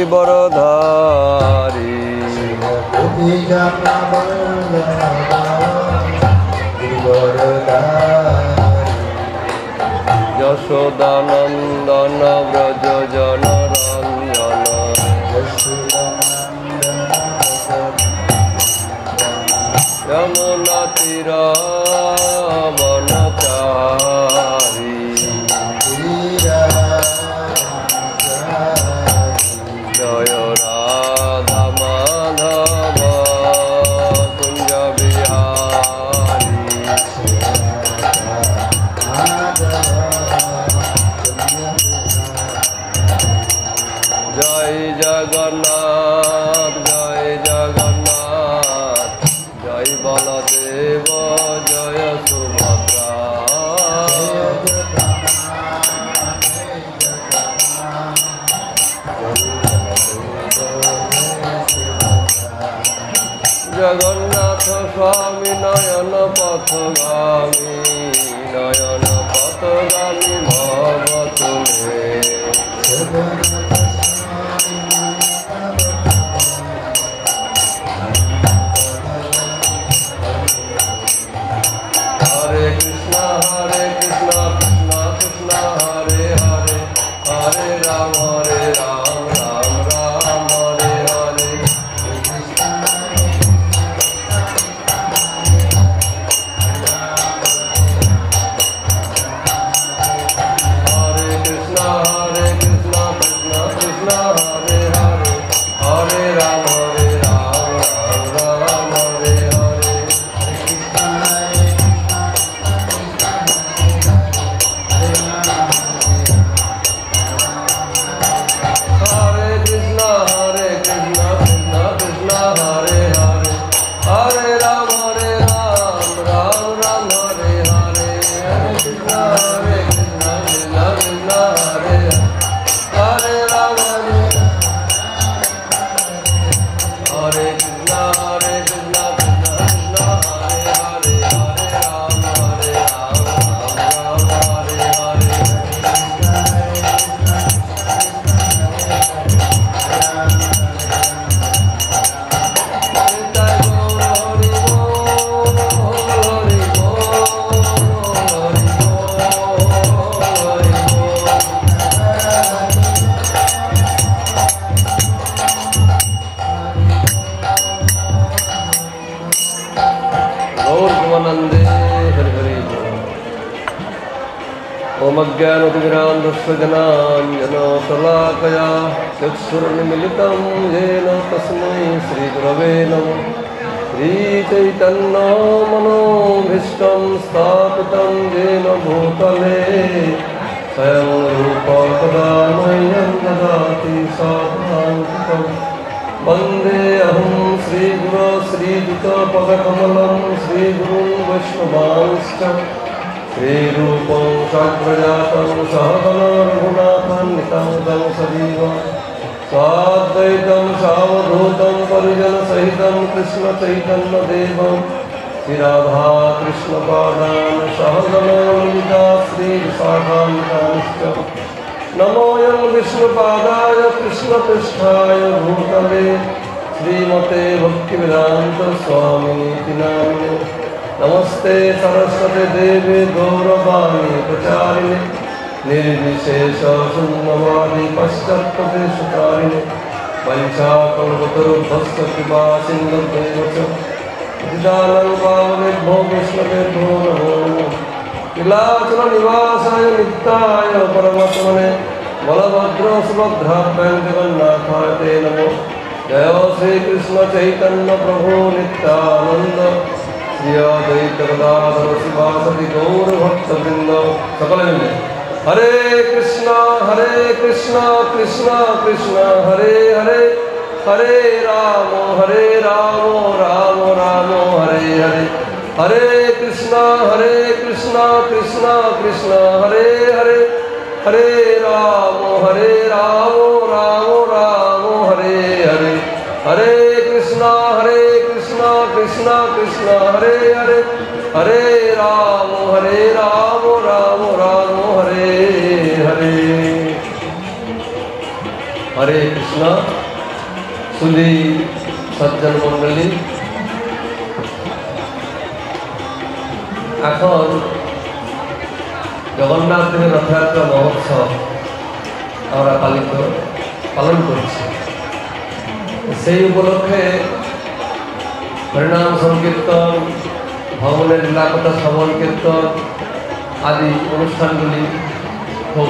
गिरिवरधारी यशोदानंदन व्रज जनरंजन यमुना तीरावनचारी जय राधा माधव कुंज बिहारी जय जगन्नाथ जय बलदेव जय सुभद्रा जगन्नाथ स्वामी नयन पथगामी भव तुम्हें हरे कृष्णा कृष्णा कृष्णा हरे हरे हरे राम राम राम हरे हरे कृष्णा कृष्णा कृष्णा हरे हरे हरे राम राम हरे हरे हरे कृष्णा कृष्णा कृष्णा हरे हरे हरे राम राम हरे हरे हरे कृष्णा कृष्णा कृष्णा हरे हरे राम हरे कृष्णा कृष्णा कृष्णा हरे हरे हरे राम हरे हरे गौरवनंदे हरि हरि ओम अज्ञानतिमिरान्धस्य जनाञ्जनशलाकया चक्षुरुन्मिलितं येन तस्मै श्रीगुरवे नमः श्रीचैतन्यमनोभीष्टं स्थापितं येन भूतले स्वयं रूपा कदा मह्यं ददाति साधनान्तिकम् वन्देऽहं श्रीगुरो श्रीयुतपदकमलं श्रीगुरुं वैष्णवांश्च श्रीरूपं साग्रजातं सहगणो रघुनाथान्वितं सजीव स्वाद्वैतं सावधूतं परिजनसहितं कृष्णचैतन्यदेवं श्रीराधाकृष्णपादान् सहगणो ललिता श्रीविशाखान्वितांश्च नमोऽयं विष्णुपादाय कृष्णपृष्ठाय भूतले श्रीमते भक्तिवेदान्त स्वामिनीति नामिने नमस्ते सरस्वती देवी गौरवाणी प्रचारिणे निर्विशेष शून्यवादी पश्चात्पदेशकारिणे वंशाकल्पतरुभ्यश्च कृपा सिन्धुभ्यैव च पतितानां पावनेभ्यो वैष्णवेभ्यो नमो नमः नीलाचल निवासाय नित्याय परमात्मने बलभद्र सुभद्राभ्यां जगन्नाथाय ते नमो जय श्री कृष्ण चैतन्य प्रभु नित्यानंद श्री अद्वैत गदाधर शिवासदि गौर भक्तवृंद सकल हरे कृष्णा कृष्ण कृष्ण हरे हरे हरे राम राम राम हरे हरे हरे कृष्णा कृष्ण कृष्ण हरे हरे हरे राम राम राम हरे हरे हरे कृष्णा कृष्ण कृष्ण हरे हरे हरे राम राम राम हरे हरे हरे कृष्णा সজ্জন মণ্ডলী, এখন জগন্নাথ দেবের রথযাত্রা মহোৎসব আমরা পালন করছি। সেই উপলক্ষে হরিনাম সংকীর্তন, ভগবানের লীলাকথা শ্রবণ কীর্তন আদি অনুষ্ঠানগুলি খুব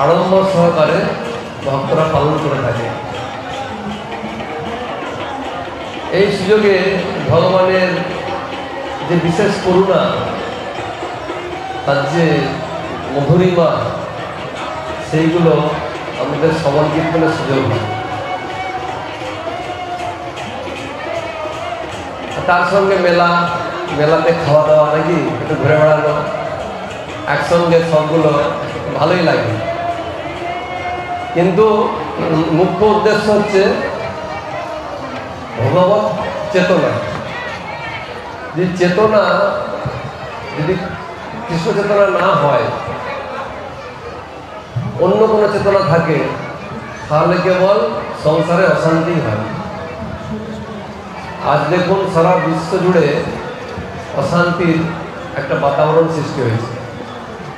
আড়ম্বর সহকারে ভক্তরা পালন করে থাকে। এই সুযোগে ভগবানের যে বিশেষ করুণা, তার যে মধুরিমা, সেইগুলো আমাদের শ্রবণ কীর্তনের সুযোগ হয়। তার সঙ্গে মেলাতে খাওয়া দাওয়া, নাকি একটু ঘুরে বেড়ানো, একসঙ্গে সবগুলো ভালোই লাগে। কিন্তু মুখ্য উদ্দেশ্য হচ্ছে ভগবত চেতনা। যে চেতনা যদি কৃষ্ণ চেতনা না হয়, অন্য কোনো চেতনা থাকে, তাহলে কেবল সংসারে অশান্তি হয়। আজ দেখুন সারা বিশ্ব জুড়ে অশান্তির একটা বাতাবরণ সৃষ্টি হয়েছে।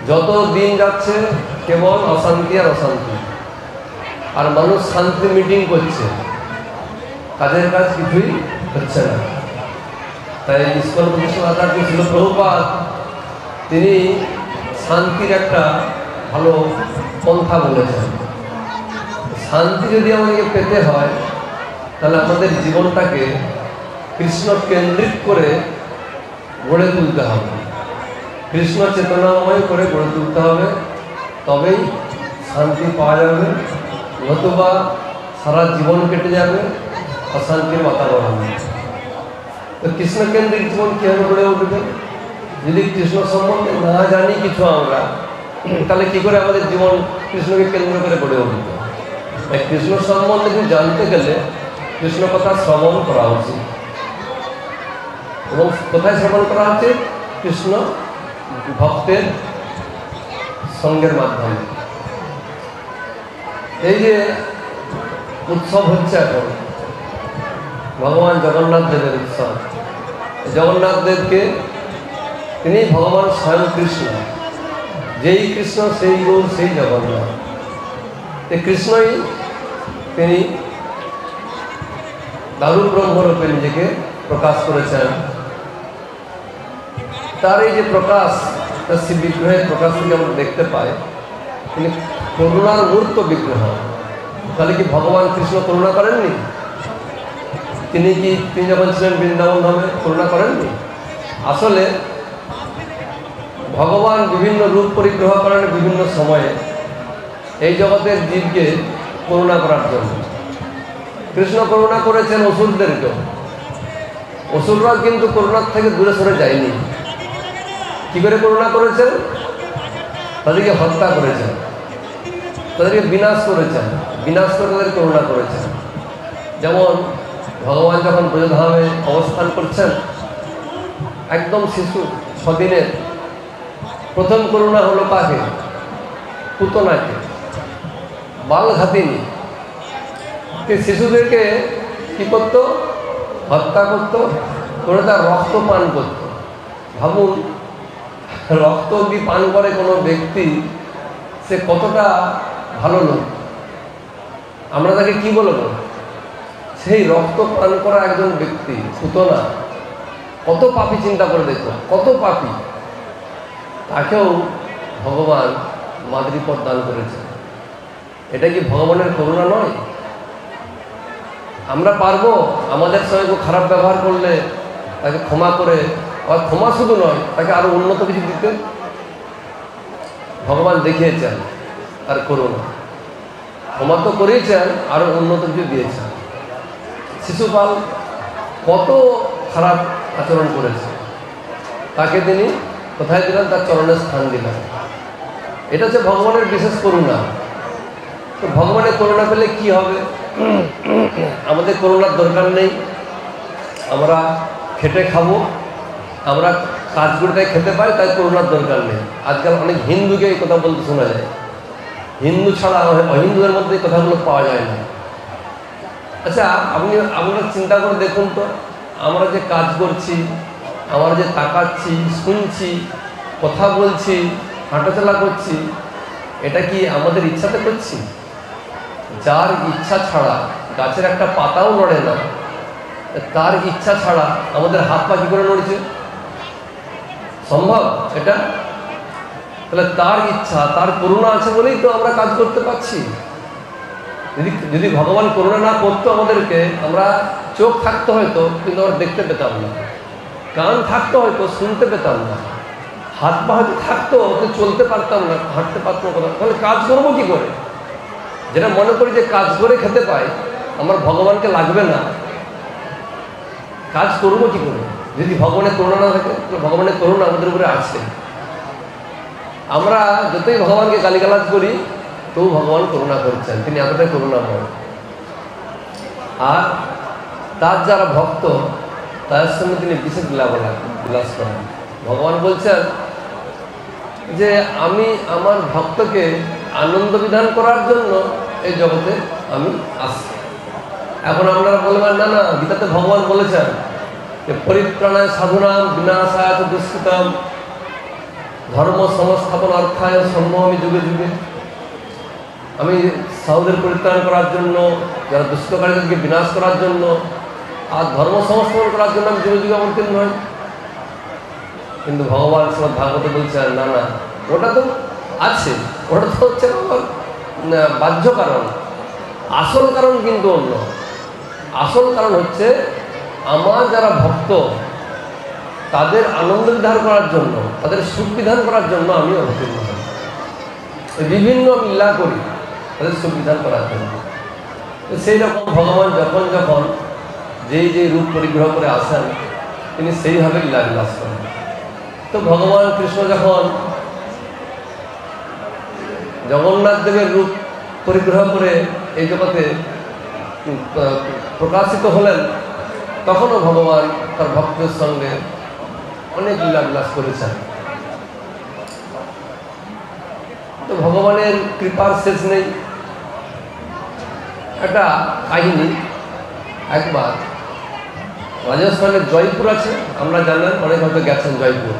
যত দিন যাচ্ছে কেবল অশান্তি আর অশান্তি, আর মানুষ শান্তি মিটিং করছে, কাজের কাজ কিছুই হচ্ছে না। তাই ইস্কন প্রতিষ্ঠাতা ছিল প্রভুপাদ, তিনি শান্তির একটা ভালো পন্থা বলেছেন। শান্তি যদি আমাদেরকে পেতে হয়, তাহলে আমাদের জীবনটাকে কৃষ্ণ কেন্দ্রিক করে গড়ে তুলতে হবে, কৃষ্ণ চেতনাময় করে গড়ে তুলতে হবে, তবেই শান্তি পাওয়া যাবে। নতুবা সারা জীবন কেটে যাবে অশান্তির বাতাবরণে। তো কৃষ্ণকেন্দ্রিক জীবন কীভাবে গড়ে উঠবে? যদি কৃষ্ণ সম্বন্ধে না জানি কিছু আমরা, তাহলে কী করে আমাদের জীবন কৃষ্ণকে কেন্দ্র করে গড়ে উঠবে? তাই কৃষ্ণ সম্বন্ধে কিছু জানতে গেলে কৃষ্ণ কথা শ্রবণ করা উচিত। এবং কোথায় শ্রবণ করা উচিত? কৃষ্ণ ভক্তের সঙ্গের মাধ্যমে। এই যে উৎসব হচ্ছে এখন ভগবান জগন্নাথ দেবের উৎসব, জগন্নাথ দেবকে তিনি ভগবান স্বয়ং কৃষ্ণ। যেই কৃষ্ণ সেই গৌর, সেই জগন্নাথ। এই কৃষ্ণই তিনি দারু ব্রহ্মরূপে নিজেকে প্রকাশ করেছেন। তার এই যে প্রকাশ, তার শ্রী বিগ্রহের প্রকাশ থেকে আমরা দেখতে পাই তিনি করুণার মূর্ত বিগ্রহ। তাহলে কি ভগবান কৃষ্ণ করুণা করেননি? তিনি যখন ছিলেন বৃন্দাবন ধামে করুণা করেননি? আসলে ভগবান বিভিন্ন রূপ পরিগ্রহ করেন বিভিন্ন সময়ে এই জগতের জীবকে করুণা করার জন্য। কৃষ্ণ করুণা করেছেন অসুরদেরকেও। অসুররা কিন্তু করুণার থেকে দূরে সরে যায়নি। কী করে করুণা করেছেন? তাদেরকে হত্যা করেছেন, তাদেরকে বিনাশ করেছেন, বিনাশ করে তাদের করুণা করেছেন। যেমন ভগবান যখন ব্রজধামে অবস্থান করছেন, একদম শিশু 6 দিনের, প্রথম করুণা হলো কাকে? পুতনাকে, বালঘাতিনী। শিশুদেরকে কি করত? হত্যা করত, করে তার রক্ত পান করত। ভাবুন, রক্ত যদি পান করে কোনো ব্যক্তি, সে কতটা ভালো লোক। আমরা তাকে কি বলবো? সেই রক্ত পান করা একজন ব্যক্তি, পুতনা, কত পাপী চিন্তা করে দেখো, কত পাপী। তাকেও ভগবান মাতৃপদ দান করেছে। এটা কি ভগবানের করুণা নয়? আমরা পারবো আমাদের সঙ্গে খারাপ ব্যবহার করলে তাকে ক্ষমা করে, আর ক্ষমা শুধু নয়, তাকে আরো উন্নত কিছু দিতে? ভগবান দেখিয়েছেন তার করুণা, ক্ষমা তো করেছেন, আরো উন্নত কিছু দিয়েছেন। শিশুপাল কত খারাপ আচরণ করেছে, তাকে তিনি কোথায় দিলেন? তার চরণে স্থান দিলেন। এটা হচ্ছে ভগবানের বিশেষ করুণা। তো ভগবানের করুণা পেলে কি হবে? আমাদের করুণার দরকার নেই, আমরা খেটে খাবো, আমরা কাজ করে তাই খেতে পাই, তাই করুণার দরকার নেই। আজকাল অনেক হিন্দুকে এই কথা বলতে শোনা যায়। হিন্দু ছাড়া অহিন্দুদের মধ্যে এই কথাগুলো পাওয়া যায় না। আচ্ছা, আপনারা চিন্তা করে দেখুন তো, আমরা যে কাজ করছি, আমরা যে তাকাচ্ছি, শুনছি, কথা বলছি, হাঁটাচলা করছি, এটা কি আমাদের ইচ্ছাতে করছি? যার ইচ্ছা ছাড়া গাছের একটা পাতাও নড়ে না, তার ইচ্ছা ছাড়া আমাদের হাত পা কি করে নড়ছে? সম্ভব এটা? তাহলে তার ইচ্ছা, তার করুণা আছে বলেই তো আমরা কাজ করতে পারছি। যদি ভগবান করুণা না করতো আমাদেরকে, আমরা চোখ থাকতো হয়তো কিন্তু আমরা দেখতে পেতাম না, কান থাকতো হয়তো শুনতে পেতাম না, হাত পা হয়তো থাকতো কিন্তু চলতে পারতাম না, হাঁটতে পারতাম না। তাহলে কাজ করবো কি করে? যেটা মনে করি যে কাজ করে খেতে পাই, আমার ভগবানকে লাগবে না, কাজ করবো কি করে? যদি ভগবানের করুণা না থাকে, ভগবানের করুণা আমাদের উপরে আছে। আমরা যতই ভগবানকে গালিগালাজ করি, তবু ভগবান করুণা করছেন, তিনি এতটাই করুণাময়। আর তার যারা ভক্ত, তাদের সঙ্গে তিনি বিশেষ বিলাস করেন। ভগবান বলছেন যে আমি আমার ভক্তকে আনন্দ বিধান করার জন্য এই জগতে আমি আসছি। এখন আপনারা বলবেন না না, গীতাতে ভগবান বলেছেন যে পরিত্রাণায় সাধুনাম বিনাশায় দুষ্কৃতম ধর্ম সংস্থাপন অর্থায় সম্ভবমি যুগে যুগে। আমি সাধুদের পরিত্রাণ করার জন্য, যারা দুষ্কৃতকারীদেরকে বিনাশ করার জন্য, আর ধর্ম সংস্থাপন করার জন্য আমি যুগে যুগে অবতীর্ণ নই। কিন্তু ভগবান শ্রীমদ্ ভাগবতে বলছেন না না, ওটা তো আছে, ওটা তো হচ্ছে বাহ্য কারণ, আসল কারণ কিন্তু অন্য। আসল কারণ হচ্ছে আমার যারা ভক্ত, তাদের আনন্দ বিধান করার জন্য, তাদের সুখ বিধান করার জন্য আমি অবতীর্ণ হই। বিভিন্ন লীলা করি তাদের সুখ বিধান করার জন্য। সেই রকম ভগবান যখন যখন যেই রূপ পরিগ্রহ করে আসেন, তিনি সেইভাবে লীলা বিলাস করেন। তো ভগবান কৃষ্ণ যখন জগন্নাথ দেবের রূপ পরিগ্রহ করে এই জগতে প্রকাশিত হলেন, তখনও ভগবান তার ভক্তদের সঙ্গে অনেক লীলা বিলাস করেছেন। তো ভগবানের কৃপার শেষ নেই। একটা কাহিনী, একবার রাজস্থানের জয়পুর আছে, আমরা জানেন, অনেক হয়তো গেছেন জয়পুর।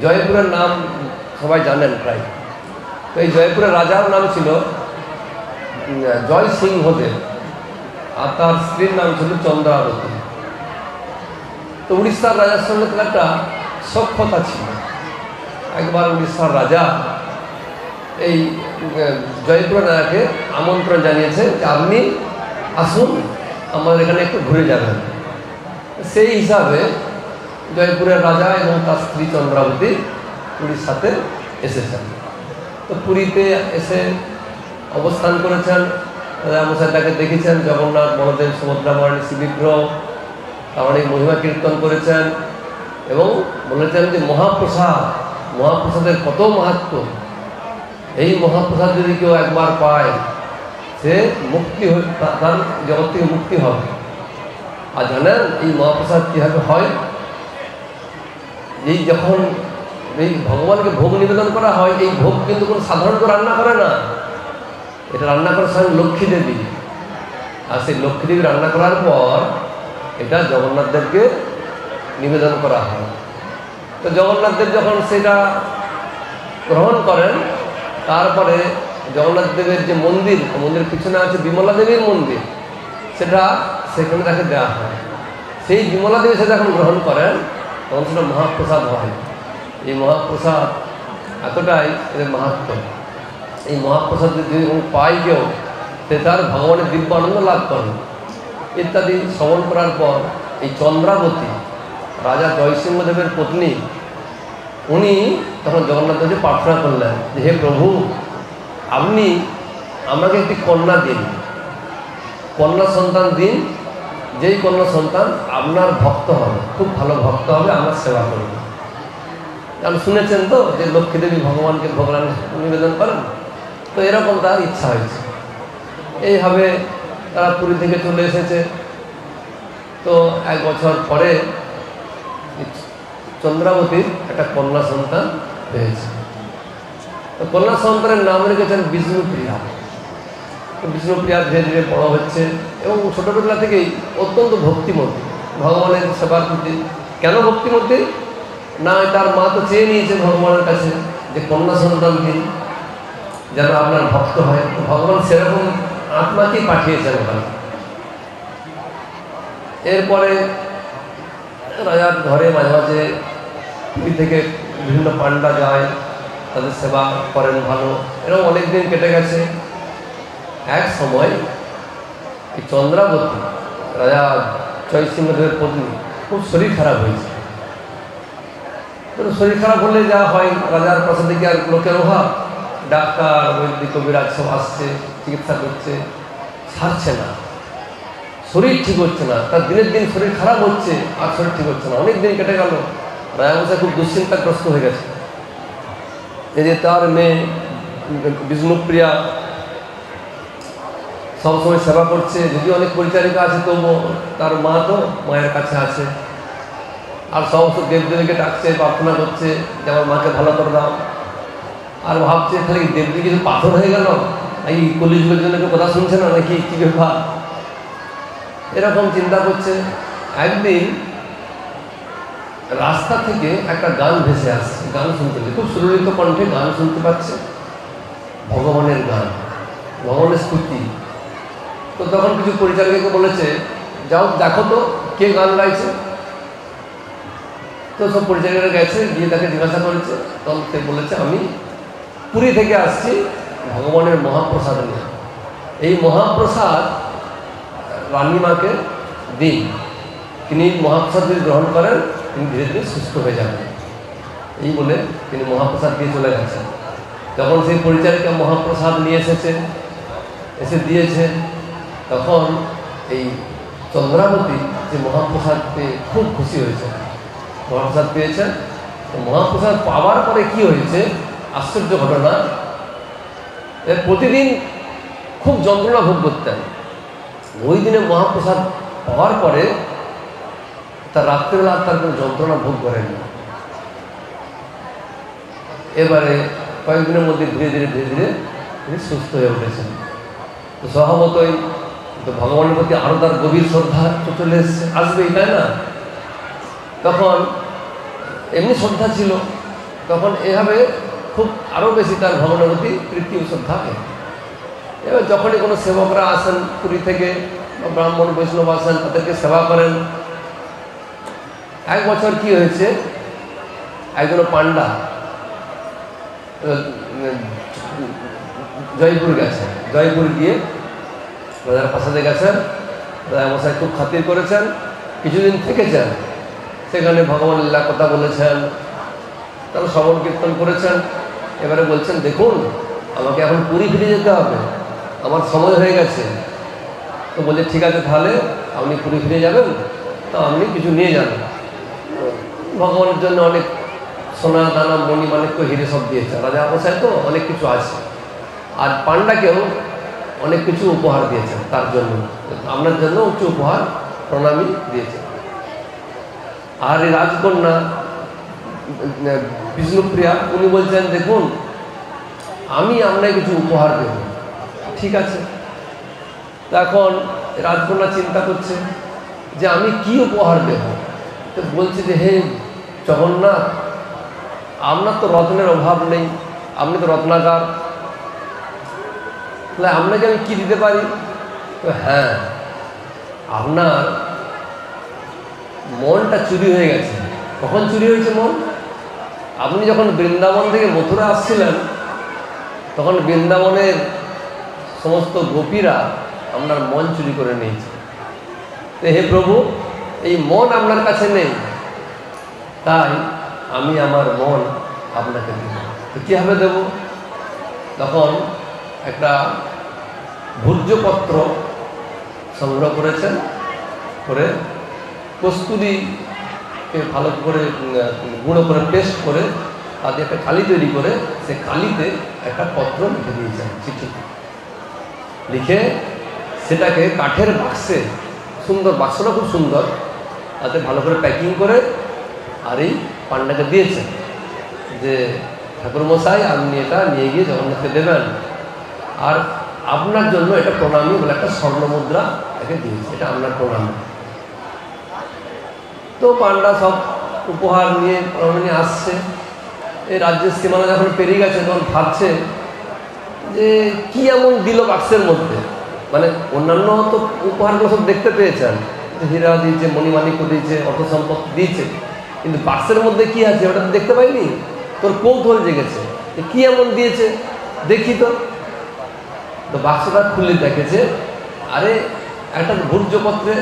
জয়পুরের নাম সবাই জানেন প্রায়। তো এই জয়পুরের রাজার নাম ছিল জয় সিংহদেব, আর তার স্ত্রীর নাম ছিল চন্দ্রাবতী। তো উড়িষ্যার রাজার সঙ্গে তার একটা সখ্যতা ছিল। একবার উড়িষ্যার রাজা এই জয়পুরের রাজাকে আমন্ত্রণ জানিয়েছে যে আপনি আসুন, আমাদের এখানে একটু ঘুরে যাবেন। সেই হিসাবে জয়পুরের রাজা এবং তার স্ত্রী চন্দ্রাবতী উড়িষ্যাতে এসেছেন। তো পুরীতে এসে অবস্থান করেছেন, রাজামশাইটাকে দেখেছেন, জগন্নাথ বলদেব সুভদ্রা মহারানী শ্রীবিগ্রহ, অনেক মহিমা কীর্তন করেছেন এবং বলেছেন যে মহাপ্রসাদের কত মাহাত্ম্য। এই মহাপ্রসাদ যদি কেউ একবার পায়, সে মুক্তি তার জগৎ থেকে মুক্তি হবে। আর জানেন এই মহাপ্রসাদ কীভাবে হয়? যখন এই ভগবানকে ভোগ নিবেদন করা হয়, এই ভোগ কিন্তু কোনো সাধারণ কেউ রান্না করে না, এটা রান্না করে স্বয়ং লক্ষ্মী দেবী। আর সেই লক্ষ্মী দেবী রান্না করার পর এটা জগন্নাথ দেবকে নিবেদন করা হয়। তো জগন্নাথ দেব যখন সেটা গ্রহণ করেন, তারপরে জগন্নাথ দেবের যে মন্দিরের পিছনে আছে বিমলা দেবীর মন্দির, সেখানে তাকে দেওয়া হয়। সেই বিমলা দেবী সেটা যখন গ্রহণ করেন, তখন সেটা মহাপ্রসাদ হয়। এই মহাপ্রসাদ এতটাই এদের মাহাত্ম্য। এই মহাপ্রসাদ যদি পাই কেউ, সে তার ভগবানের দিব্য আনন্দ লাভ করেন ইত্যাদি শ্রবণ করার পর এই চন্দ্রাবতী, রাজা জয়সিংহদেবের পত্নী, উনি তখন জগন্নাথ দেবকে প্রার্থনা করলেন যে হে প্রভু, আপনি আমাকে একটি কন্যা দিন, কন্যা সন্তান দিন, যেই কন্যা সন্তান আপনার ভক্ত হবে, খুব ভালো ভক্ত হবে, আমার সেবা করবে। আপনি শুনেছেন তো যে লক্ষ্মী দেবী ভগবানকে ভগবান নিবেদন করেন, তো এরকম তার ইচ্ছা হয়েছে। এইভাবে তারা পুরী থেকে চলে এসেছে। তো 1 বছর পরে চন্দ্রাবতীর একটা কন্যা সন্তান হয়েছে। তো কন্যা সন্তানের নাম রেখেছেন বিষ্ণুপ্রিয়া। বিষ্ণুপ্রিয়া ধীরে ধীরে বড় হচ্ছে এবং ছোটোবেলা থেকেই অত্যন্ত ভক্তিমতী ভগবানের সেবার প্রতি। কেন ভক্তিমতী? না, তার মা তো চেয়ে নিয়েছে ভগবানের কাছে যে কন্যা সন্তান দিন যেন আপনার ভক্ত হয়। ভগবান সেরকম আত্মাকেই পাঠিয়েছেন ওখানে। এরপরে রাজার ঘরে মাঝে মাঝে পুরী থেকে বিভিন্ন পান্ডা যায়, তাদের সেবা করেন ভালো। এরকম অনেক দিন কেটে গেছে। এক সময় এই চন্দ্রাবতী রাজা জয়সিংহের পত্নী খুব শরীর খারাপ হয়েছে। শরীর খারাপ হলে যা হয়, রাজার প্রাসাদে কি আর লোকের অভাব, ডাক্তার বৈদ্যিক কবিরাজ সব আসছে, চিকিৎসা করছে, সারছে না, শরীর ঠিক হচ্ছে না। তার দিনের দিন শরীর খারাপ হচ্ছে আর শরীর ঠিক হচ্ছে না। অনেক দিন কেটে গেল। রাজামশাই খুব দুশ্চিন্তাগ্রস্ত হয়ে গেছে। এই যে তার মেয়ে বিষ্ণুপ্রিয়া সবসময় সেবা করছে, যদিও অনেক পরিচারিকা আছে তবুও তার মা তো মায়ের কাছে আছে, আর সমস্ত দেবদেবীকে ডাকছে, প্রার্থনা করছে যে আমার মাকে ভালো করে দাও। আর ভাবছে খালি দেবদেবী কিছু পাথর হয়ে গেল, এই কলিযুগের জন্য কেউ কথা শুনছে না নাকি, কী ব্যাপার, এরকম চিন্তা করছে। একদিন রাস্তা থেকে একটা গান ভেসে আসছে, গান শুনতে, খুব সুললিত কণ্ঠে গান শুনতে পাচ্ছে, ভগবানের গান, ভগবানের স্তুতি। তো তখন কিছু পরিচারিকাকে বলেছে, যাও দেখো তো কে গান গাইছে। তো সব পরিচারিকারা গেছে, গিয়ে তাকে জিজ্ঞাসা করেছে। তখন সে বলেছে, আমি পুরী থেকে আসছি ভগবানের মহাপ্রসাদ নিয়ে। এই মহাপ্রসাদ রানীমাকে দিন, তিনি মহাপ্রসাদ যদি গ্রহণ করেন তিনি ধীরে ধীরে সুস্থ হয়ে যাবেন। এই বলে তিনি মহাপ্রসাদ দিয়ে চলে গেছেন। যখন সেই পরিচারিকা মহাপ্রসাদ নিয়ে এসে দিয়েছে, তখন এই চন্দ্রাবতী যে মহাপ্রসাদ পেয়ে খুব খুশি হয়েছে, মহাপ্রসাদ পেয়েছেন। তো মহাপ্রসাদ পাওয়ার পরে কি হয়েছে, আশ্চর্য ঘটনা, প্রতিদিন খুব যন্ত্রণা ভোগ করতেন। ওই দিনে মহাপ্রসাদ পাওয়ার পরে তার রাত্রিবেলা তার কোনো যন্ত্রণা ভোগ করেনি। এবারে কয়েকদিনের মধ্যে ধীরে ধীরে তিনি সুস্থ হয়ে উঠেছেন। তো স্বভাবতই তো ভগবানের প্রতি আরও তার গভীর শ্রদ্ধা চলে আসবেই, তাই না? তখন এমনি শ্রদ্ধা ছিল, তখন এভাবে খুব আরও বেশি তার ভগবানের প্রতি প্রীতি ও শ্রদ্ধা। এবার যখনই কোনো সেবকরা আসেন পুরী থেকে, ব্রাহ্মণ বৈষ্ণব আসেন, তাদেরকে সেবা করেন। এক বছর কি হয়েছে, একজন পান্ডা জয়পুর গেছেন, জয়পুর গিয়ে রাজার প্রাসাদে গেছেন, রাজামশাই খুব খাতির করেছেন, কিছুদিন থেকেছেন, সেখানে ভগবান লীলা কথা বলেছেন, তারা শ্রবণ কীর্তন করেছেন। এবারে বলছেন, দেখুন আমাকে এখন পুরী ফিরে যেতে হবে, আমার সময় হয়ে গেছে। তো বলে, ঠিক আছে তাহলে আপনি পুরী ফিরে যাবেন, তো আপনি কিছু নিয়ে যান। ভগবানের জন্য অনেক সোনা দানা মণি মানিক্য হিরে সব দিয়েছে রাজা মশাই, তো অনেক কিছু আছে। আর পান্ডাকেও অনেক কিছু উপহার দিয়েছেন, তার জন্য আপনার জন্য উচ্চ উপহার প্রণামী দিয়েছেন। আর এই রাজকন্যা বিষ্ণুপ্রিয়া উনি বলছেন, দেখুন আমি আপনাকে কিছু উপহার দেব। ঠিক আছে। তখন রাজকন্যা চিন্তা করছে যে আমি কি উপহার দেব। তো বলছে যে, হে জগন্নাথ, আপনার তো রত্নের অভাব নেই, আপনি তো রত্নাগার, তাহলে আপনাকে আমি কি দিতে পারি? তো হ্যাঁ, আপনার মনটা চুরি হয়ে গেছে। কখন চুরি হয়েছে মন? আপনি যখন বৃন্দাবন থেকে মথুরা আসছিলেন, তখন বৃন্দাবনের সমস্ত গোপীরা আপনার মন চুরি করে নিয়েছে। তো হে প্রভু, এই মন আপনার কাছে নেই, তাই আমি আমার মন আপনাকে দেব। তো কীভাবে দেব? তখন একটা ভূর্যপত্র সংগ্রহ করেছেন, করে কস্তুরীকে ভালো করে গুঁড়ো করে পেস্ট করে তাদের একটা কালি তৈরি করে সে কালিতে একটা পত্র লিখে দিয়েছেন, চিঠি লিখে সেটাকে কাঠের বাক্সে, সুন্দর বাক্সটা খুব সুন্দর, তাতে ভালো করে প্যাকিং করে আর এই পান্ডাকে দিয়েছেন যে ঠাকুরমশাই আপনি এটা নিয়ে গিয়ে জগন্নাথকে দেবেন। আর আপনার জন্য এটা প্রণামী বলে একটা স্বর্ণ মুদ্রা একে দিয়েছে, এটা আপনার প্রণামী। তো পান্ডা সব উপহার নিয়ে প্রণামী নিয়ে আসছে। এই রাজ্যের সীমানা যখন পেরিয়ে গেছে তখন ভাবছে যে কি এমন দিল বাক্সের মধ্যে। মানে অন্যান্য তো উপহারগুলো সব দেখতে পেয়েছেন, হীরা দিয়েছে, মণিমাণিক্য দিয়েছে, অর্থ সম্পদ দিয়েছে, কিন্তু বাক্সের মধ্যে কি আছে ওটা তো দেখতে পাইনি। তোর কৌতূহল জেগেছে কি এমন দিয়েছে, দেখি তো। তো বাক্সটা খুলে দেখেছে, আরে একটা ভূর্জপত্রে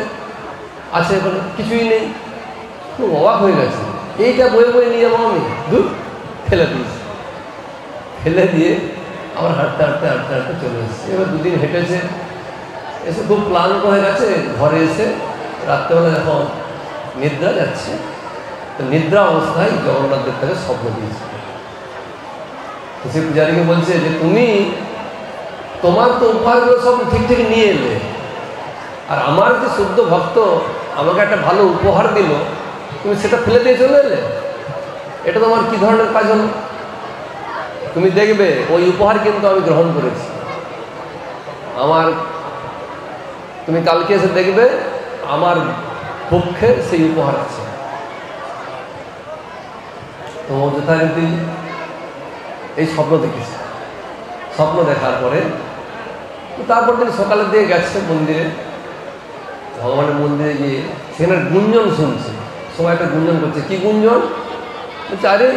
আছে, ওখানে কিছুই নেই। খুব অবাক হয়ে গেছে, এইটা বয়ে বয়ে নিয়ে যাবো আমি, দূর ফেলে দিয়েছি। ফেলে দিয়ে আবার হাঁটতে হাঁটতে হাঁটতে হাঁটতে চলে এসেছে। এবার দুদিন হেঁটেছে, এসে খুব ক্লান্ত হয়ে গেছে। ঘরে এসে রাত্রেবেলা যখন নিদ্রা যাচ্ছে, তো নিদ্রা অবস্থায় জগন্নাথ দেব তাকে স্বপ্ন দিয়েছে। তো সে পূজারীকে বলছে যে তুমি তোমার তো উপহারগুলো সব ঠিক ঠিক নিয়ে এলে, আর আমার যে শুদ্ধ ভক্ত আমাকে একটা ভালো উপহার দিল, তুমি সেটা ফেলে দিয়ে চলে এলে, এটা তোমার কি ধরনের কাজ হলো? তুমি দেখবে ওই উপহার কিন্তু আমি গ্রহণ করেছি। তুমি কালকে এসে দেখবে আমার পক্ষে সেই উপহার আছে। তো যথারীতি এই স্বপ্ন দেখেছে। স্বপ্ন দেখার পরে তারপর তিনি সকালের দিকে গেছে মন্দিরে, ভগবানের মন্দিরে গিয়ে সেখানে গুঞ্জন শুনছে। সবাই একটা গুঞ্জন করছে। কি গুঞ্জন? আরে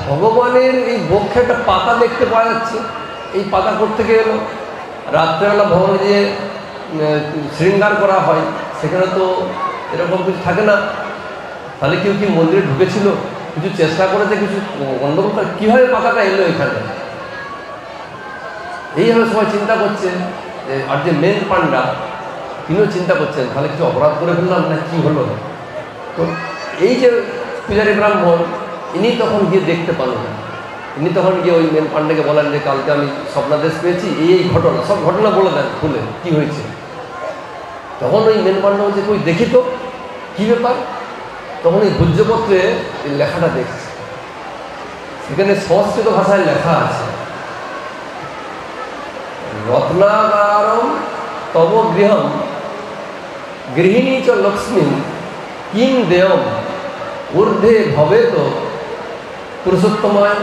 ভগবানের এই বক্ষে একটা পাতা দেখতে পাওয়া যাচ্ছে, এই পাতা কোত্থেকে এলো? রাত্রেবেলা ভগবানের যে শৃঙ্গার করা হয় সেখানে তো এরকম কিছু থাকে না। তাহলে কেউ কি মন্দিরে ঢুকেছিল, কিছু চেষ্টা করেছে, কিছু গণ্ডগোল করে, কীভাবে পাতাটা এলো এখানে? এইভাবে সবাই চিন্তা করছে। আর যে মেন পান্ডা তিনিও চিন্তা করছেন, তাহলে কিছু অপরাধ করে ফেললাম না, কী হলো? তো এই যে পূজারী ব্রাহ্মণ, ইনি তখন গিয়ে দেখতে পারেন না। ইনি তখন গিয়ে ওই মেন পান্ডাকে বলেন যে কালকে আমি স্বপ্নাদেশ পেয়েছি, এই ঘটনা, সব ঘটনা বলে দেন খুলে কী হয়েছে। তখন ওই মেন পান্ডা বলছে কই দেখি তো কী ব্যাপার। তখন এই ভূর্জপত্রে এই লেখাটা দেখছে, সেখানে সংস্কৃত ভাষায় লেখা আছে, রত্নাগারম তব গৃহম গৃহিণী চ লক্ষ্মী কিং দেয়ম ঊর্ধ্বে ভবে তো পুরুষোত্তমায়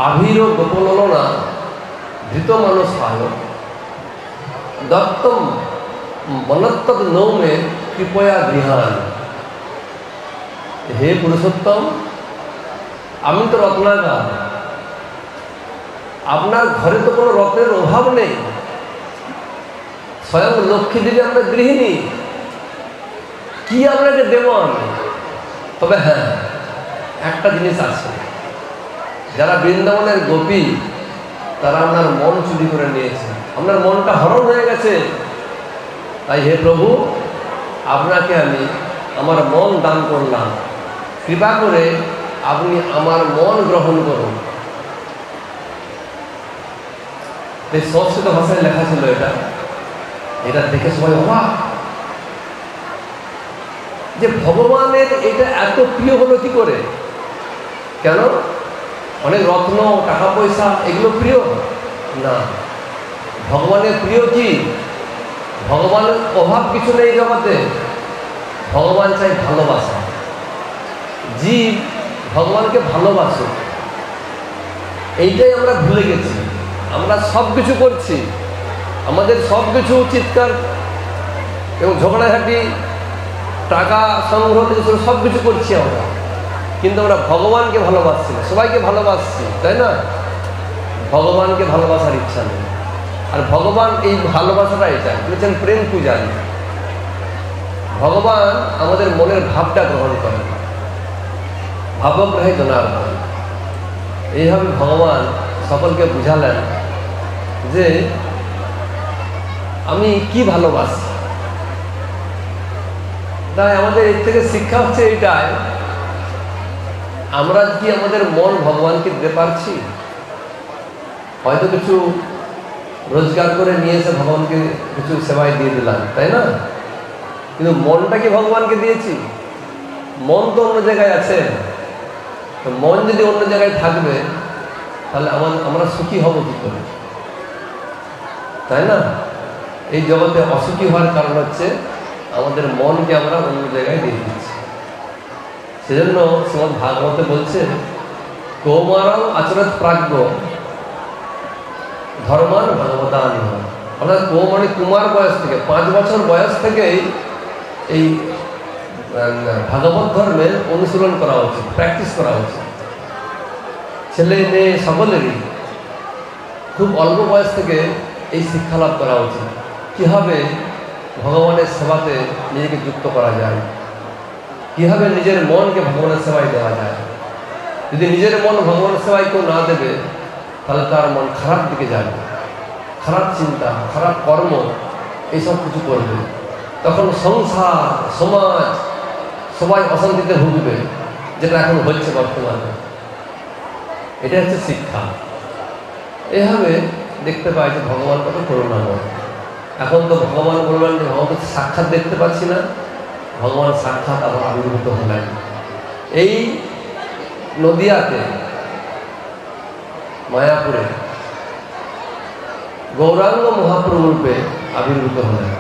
আভির গোপলনা ধৃত মানসায় দত্তম বনত্তদ নৌমে কৃপয়া গৃহান। হে পুরুষোত্তম, আমি তো রত্নাগার, আপনার ঘরে তো কোনো রত্নের অভাব নেই, স্বয়ং লক্ষ্মী দেবী আপনার গৃহিণী, কি আপনাকে দেব আমি? তবে হ্যাঁ, একটা জিনিস আছে, যারা বৃন্দাবনের গোপী তারা আপনার মন চুরি করে নিয়েছে, আপনার মনটা হরণ হয়ে গেছে। তাই হে প্রভু, আপনাকে আমি আমার মন দান করলাম, কৃপা করে আপনি আমার মন গ্রহণ করুন। এই সংস্কৃত ভাষায় লেখা ছিল এটা দেখে সবাই অবাক যে ভগবানের এটা এত প্রিয় হলো কি করে? কেন? অনেক রত্ন, টাকা পয়সা এগুলো প্রিয় না। ভগবানের প্রিয় কি? ভগবানের অভাব কিছু নেই জগতে। ভগবান চাই ভালোবাসা। জীব ভগবানকে ভালোবাসে, এইটাই আমরা ভুলে গেছি। আমরা সব কিছু করছি, আমাদের সব কিছু চিৎকার এবং ঝগড়াঝাটি, টাকা সংগ্রহ থেকে সব কিছু করছি আমরা, কিন্তু আমরা ভগবানকে ভালোবাসছি না। সবাইকে ভালোবাসছি, তাই না? ভগবানকে ভালোবাসার ইচ্ছা নেই। আর ভগবান এই ভালোবাসাটা এটা বলেছেন প্রেম পূজারী। ভগবান আমাদের মনের ভাবটা গ্রহণ করেন, ভাবগ্রহে জনার্দন। এইভাবে ভগবান সকলকে বুঝালেন যে আমি কি ভালোবাসি। তাই আমাদের এর থেকে শিক্ষা হচ্ছে এইটাই, আমরা কি আমাদের মন ভগবানকে দিতে পারছি? হয়তো কিছু রোজগার করে নিয়ে এসে ভগবানকে কিছু সেবায় দিয়ে দিলাম, তাই না? কিন্তু মনটা কি ভগবানকে দিয়েছি? মন তো অন্য জায়গায় আছে। তো মন যদি অন্য জায়গায় থাকবে তাহলে আমরা সুখী হব কি করে? তাই না? এই জগতে অসুখী হওয়ার কারণ হচ্ছে আমাদের মনকে আমরা অন্য জায়গায় দিয়ে দিচ্ছি। সেজন্য শ্রীমদ্ ভাগবতে বলছে, কৌমারং আচরত প্রাজ্ঞ ধর্মান ভগবতানি হয়। অর্থাৎ মানে কুমার বয়স থেকে 5 বছর বয়স থেকেই এই ভাগবত ধর্মের অনুশীলন করা উচিত, প্র্যাকটিস করা উচিত। ছেলে মেয়ে সকলেরই খুব অল্প বয়স থেকে এই শিক্ষা লাভ করা উচিত, কীভাবে ভগবানের সেবাতে নিজেকে যুক্ত করা যায়, কীভাবে নিজের মনকে ভগবানের সেবায় দেওয়া যায়। যদি নিজের মন ভগবানের সেবায় কেউ না দেবে, তাহলে তার মন খারাপ দিকে যাবে, খারাপ চিন্তা, খারাপ কর্ম এইসব কিছু করবে। তখন সংসার, সমাজ সবাই অশান্তিতে ভুগবে, যেটা এখন হচ্ছে বর্তমানে। এটা হচ্ছে শিক্ষা। এভাবে দেখতে পাই যে ভগবান কত করুণাময়। এখন তো ভগবান বললেন যে ভগবান সাক্ষাৎ দেখতে পাচ্ছি না, ভগবান সাক্ষাৎ আবার আবির্ভূত হলেন এই নদিয়াতে, মায়াপুরে গৌরাঙ্গ মহাপ্রভু রূপে আবির্ভূত হলেন।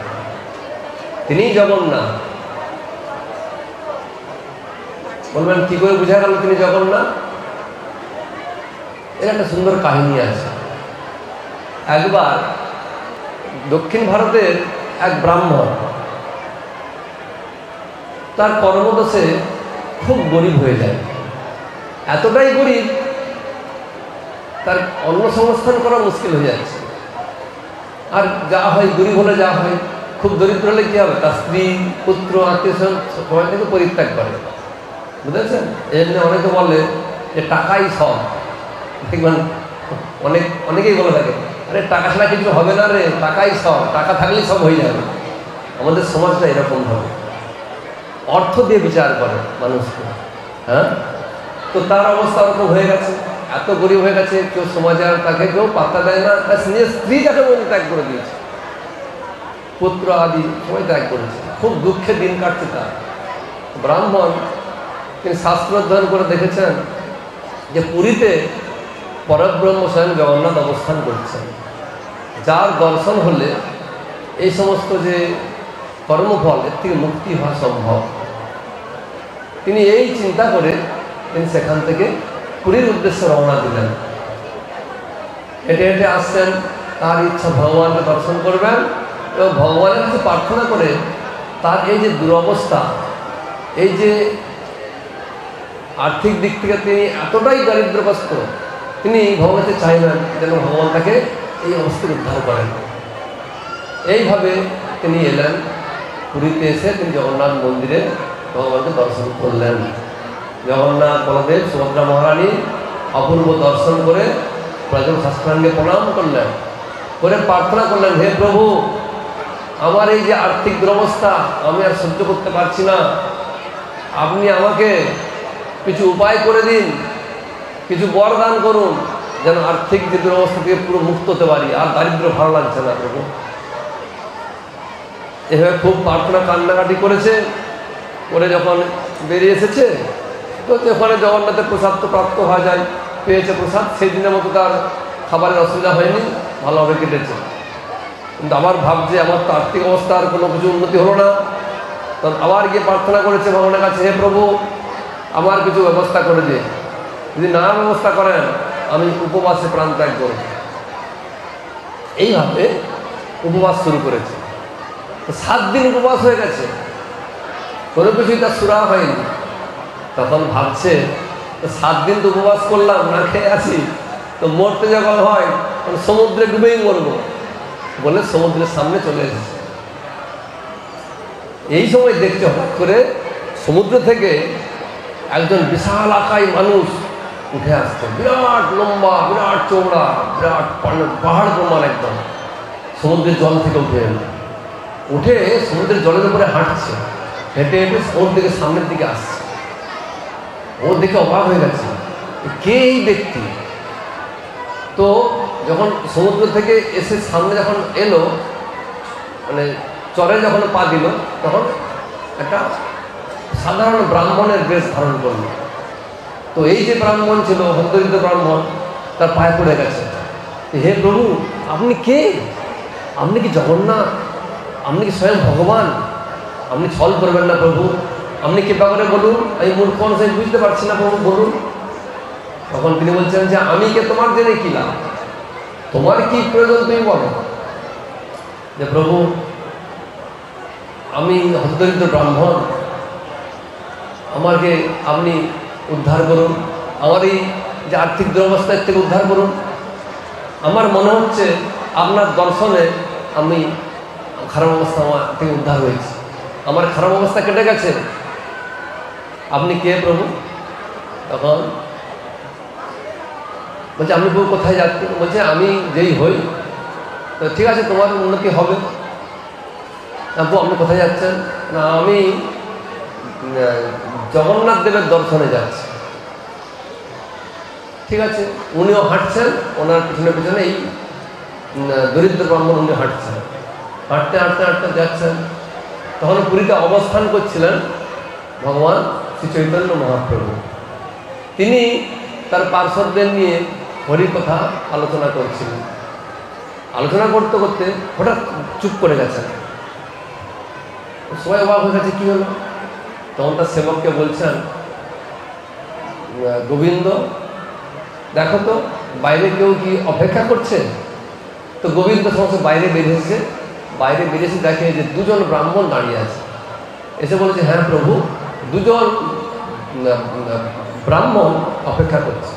তিনি জগন্নাথ। বলবেন কি করে বোঝা গেল তিনি জগন্নাথ? এর একটা সুন্দর কাহিনী আছে। একবার দক্ষিণ ভারতের এক ব্রাহ্মণ, তার কর্মদোষে খুব গরিব হয়ে যায়। এতটাই গরিব, তার অন্ন সংস্থান করা মুশকিল হয়ে যাচ্ছে। আর যা হয়, গরিব হলে যা হয়, খুব দরিদ্র হলে কী হবে, তার স্ত্রী, পুত্র, আত্মীয় স্বজন সবাই থেকে পরিত্যাগ করে। বুঝেছেন? এই জন্য অনেকে বলে যে টাকাই সব। দেখবেন অনেকেই বলে থাকে, আরে টাকা ছাড়া কিছু হবে না রে, টাকাই সব, টাকা থাকলেই সব হয়ে যাবে। আমাদের সমাজটা এরকম হবে, অর্থ দিয়ে বিচার করে মানুষকে। হ্যাঁ, তো তার অবস্থা ওরকম হয়ে গেছে, এত গরিব হয়ে গেছে, কেউ সমাজে আর তাকে কেউ পাত্তা দেয় না। তার নিজের স্ত্রী তাকে মনে ত্যাগ করে দিয়েছে, পুত্র আদি সবাই ত্যাগ করেছে। খুব দুঃখে দিন কাটছে তার। ব্রাহ্মণ তিনি শাস্ত্র অধ্যয়ন করে দেখেছেন যে পুরীতে পরব্রহ্ম স্বয়ং জগন্নাথ অবস্থান করছেন, যার দর্শন হলে এই সমস্ত যে কর্মফল, এর থেকে মুক্তি হওয়া সম্ভব। তিনি এই চিন্তা করে তিনি সেখান থেকে পুরীর উদ্দেশ্যে রওনা দিলেন। হেঁটে হেঁটে আসছেন, তার ইচ্ছা ভগবানকে দর্শন করবেন এবং ভগবানের কাছে প্রার্থনা করে তার এই যে দুরবস্থা, এই যে আর্থিক দিক থেকে তিনি এতটাই দারিদ্র্যগ্রস্ত, তিনি ভগবানকে চাইবেন যেন ভগবান তাকে এই অবস্থায় উদ্ধার করেন। এইভাবে তিনি এলেন পুরীতে। এসে তিনি জগন্নাথ মন্দিরে ভগবানকে দর্শন করলেন। জগন্নাথ, বলদেব, সুভদ্রা মহারানী অপূর্ব দর্শন করে প্রয়োজন শাস্ত্রাঙ্গে প্রণাম করলেন, করে প্রার্থনা করলেন, হে প্রভু, আমার এই যে আর্থিক দুরবস্থা আমি আর সহ্য করতে পারছি না, আপনি আমাকে কিছু উপায় করে দিন, কিছু বরদান করুন, যেন আর্থিক যে দুরবস্থা থেকে পুরো মুক্ত হতে পারি, আর দারিদ্র ভালো লাগছে না প্রভু। এভাবে খুব প্রার্থনা কান্নাকাটি করেছে। করে যখন বেরিয়ে এসেছে, তো ওখানে জগন্নাথের প্রসাদ তো প্রাপ্ত হওয়া যায়, পেয়েছে প্রসাদ। সেই দিনের মতো তার খাবারের অসুবিধা হয়নি, ভালোভাবে কেটেছে। কিন্তু আবার ভাবছে আমার তো আর্থিক অবস্থার কোনো কিছু উন্নতি হলো না, তখন আবার গিয়ে প্রার্থনা করেছে ভগবানের কাছে, হে প্রভু, আমার কিছু ব্যবস্থা করে দিয়ে, যদি না ব্যবস্থা করেন আমি উপবাসে প্রাণ ত্যাগ করব। এইভাবে উপবাস শুরু করেছে। 7 দিন উপবাস হয়ে গেছে, কোনো কিছুই তার সুরা হয়নি। তখন ভাবছে 7 দিন তো উপবাস করলাম, না খেয়ে আছি, তো মরতে যখন হয় তখন সমুদ্রে ডুবেই মরবো বলে সমুদ্রের সামনে চলে এসেছে। এই সময় দেখতে হঠাৎ করে সমুদ্র থেকে একজন বিশাল আকায় মানুষ উঠে আসছে, বিরাট লম্বা, বিরাট চৌড়া, বিরাট পাহাড় প্রমাণ, একদম সমুদ্রের জল থেকে উঠে এলো। উঠে সমুদ্রের জলের উপরে হাঁটছে, হেঁটে হেঁটে ওর দিকে সামনের দিকে আসছে। ওর দিকে অবাক হয়ে গেছে, কে এই ব্যক্তি? তো যখন সমুদ্র থেকে এসে সামনে যখন এলো, মানে চরে যখন পা দিল, তখন একটা সাধারণ ব্রাহ্মণের বেশ ধারণ করল। তো এই যে ব্রাহ্মণ ছিল, হন্তরিত ব্রাহ্মণ, তার পায়ে পড়ে গেছে, হে প্রভু, আপনি কে? আপনি কি জগন্নাথ, আপনি কি স্বয়ং ভগবান, আপনি ছল করবেন না প্রভু, আপনি কৃপা করে বলুন, আমি মূর্খ মানুষ, আমি বুঝতে পারছি না প্রভু, বলুন। তখন তিনি বলছেন যে আমি কে তোমার জেনে কি লাভ, তোমার কি প্রয়োজন তুমি বলো। যে প্রভু আমি হতদরিদ্র ব্রাহ্মণ, আমাকে আপনি উদ্ধার করুন, আমার এই যে আর্থিক দুরবস্থার থেকে উদ্ধার করুন। আমার মনে হচ্ছে আপনার দর্শনে আমি খারাপ অবস্থা আমার থেকে উদ্ধার হয়েছি, আমার খারাপ অবস্থা কেটে গেছে। আপনি কে প্রভু? তখন বলছে আপনি প্রভু কোথায় যাচ্ছেন? বলছে আমি যেই হই। তো ঠিক আছে, তোমার উন্নতি হবে। প্রভু আপনি কোথায় যাচ্ছেন? না আমি জগন্নাথ দেবের দর্শনে যাচ্ছি। ঠিক আছে, উনিও হাঁটছেন, ওনার পিছনে পিছনে এই দরিদ্র ব্রাহ্মণ উনি হাঁটছেন, হাঁটতে হাঁটতে হাঁটতে যাচ্ছেন। তখন পুরীতে অবস্থান করছিলেন ভগবান শ্রী চৈতন্য মহাপ্রভু। তিনি তার পার্শ্বদের নিয়ে হরির কথা আলোচনা করছিলেন। আলোচনা করতে করতে হঠাৎ চুপ করে গেছেন। সবাই অবাক হয়ে গেছে, কী হলো? তখন তার সেবককে বলছেন, গোবিন্দ দেখো তো বাইরে কেউ কি অপেক্ষা করছে? তো গোবিন্দ সমস্ত বাইরে বেরিয়েছে, বাইরে বেরিয়েছে দেখে যে দুজন ব্রাহ্মণ দাঁড়িয়ে আছে। এসে বলেছে, হ্যাঁ প্রভু, দুজন ব্রাহ্মণ অপেক্ষা করছে।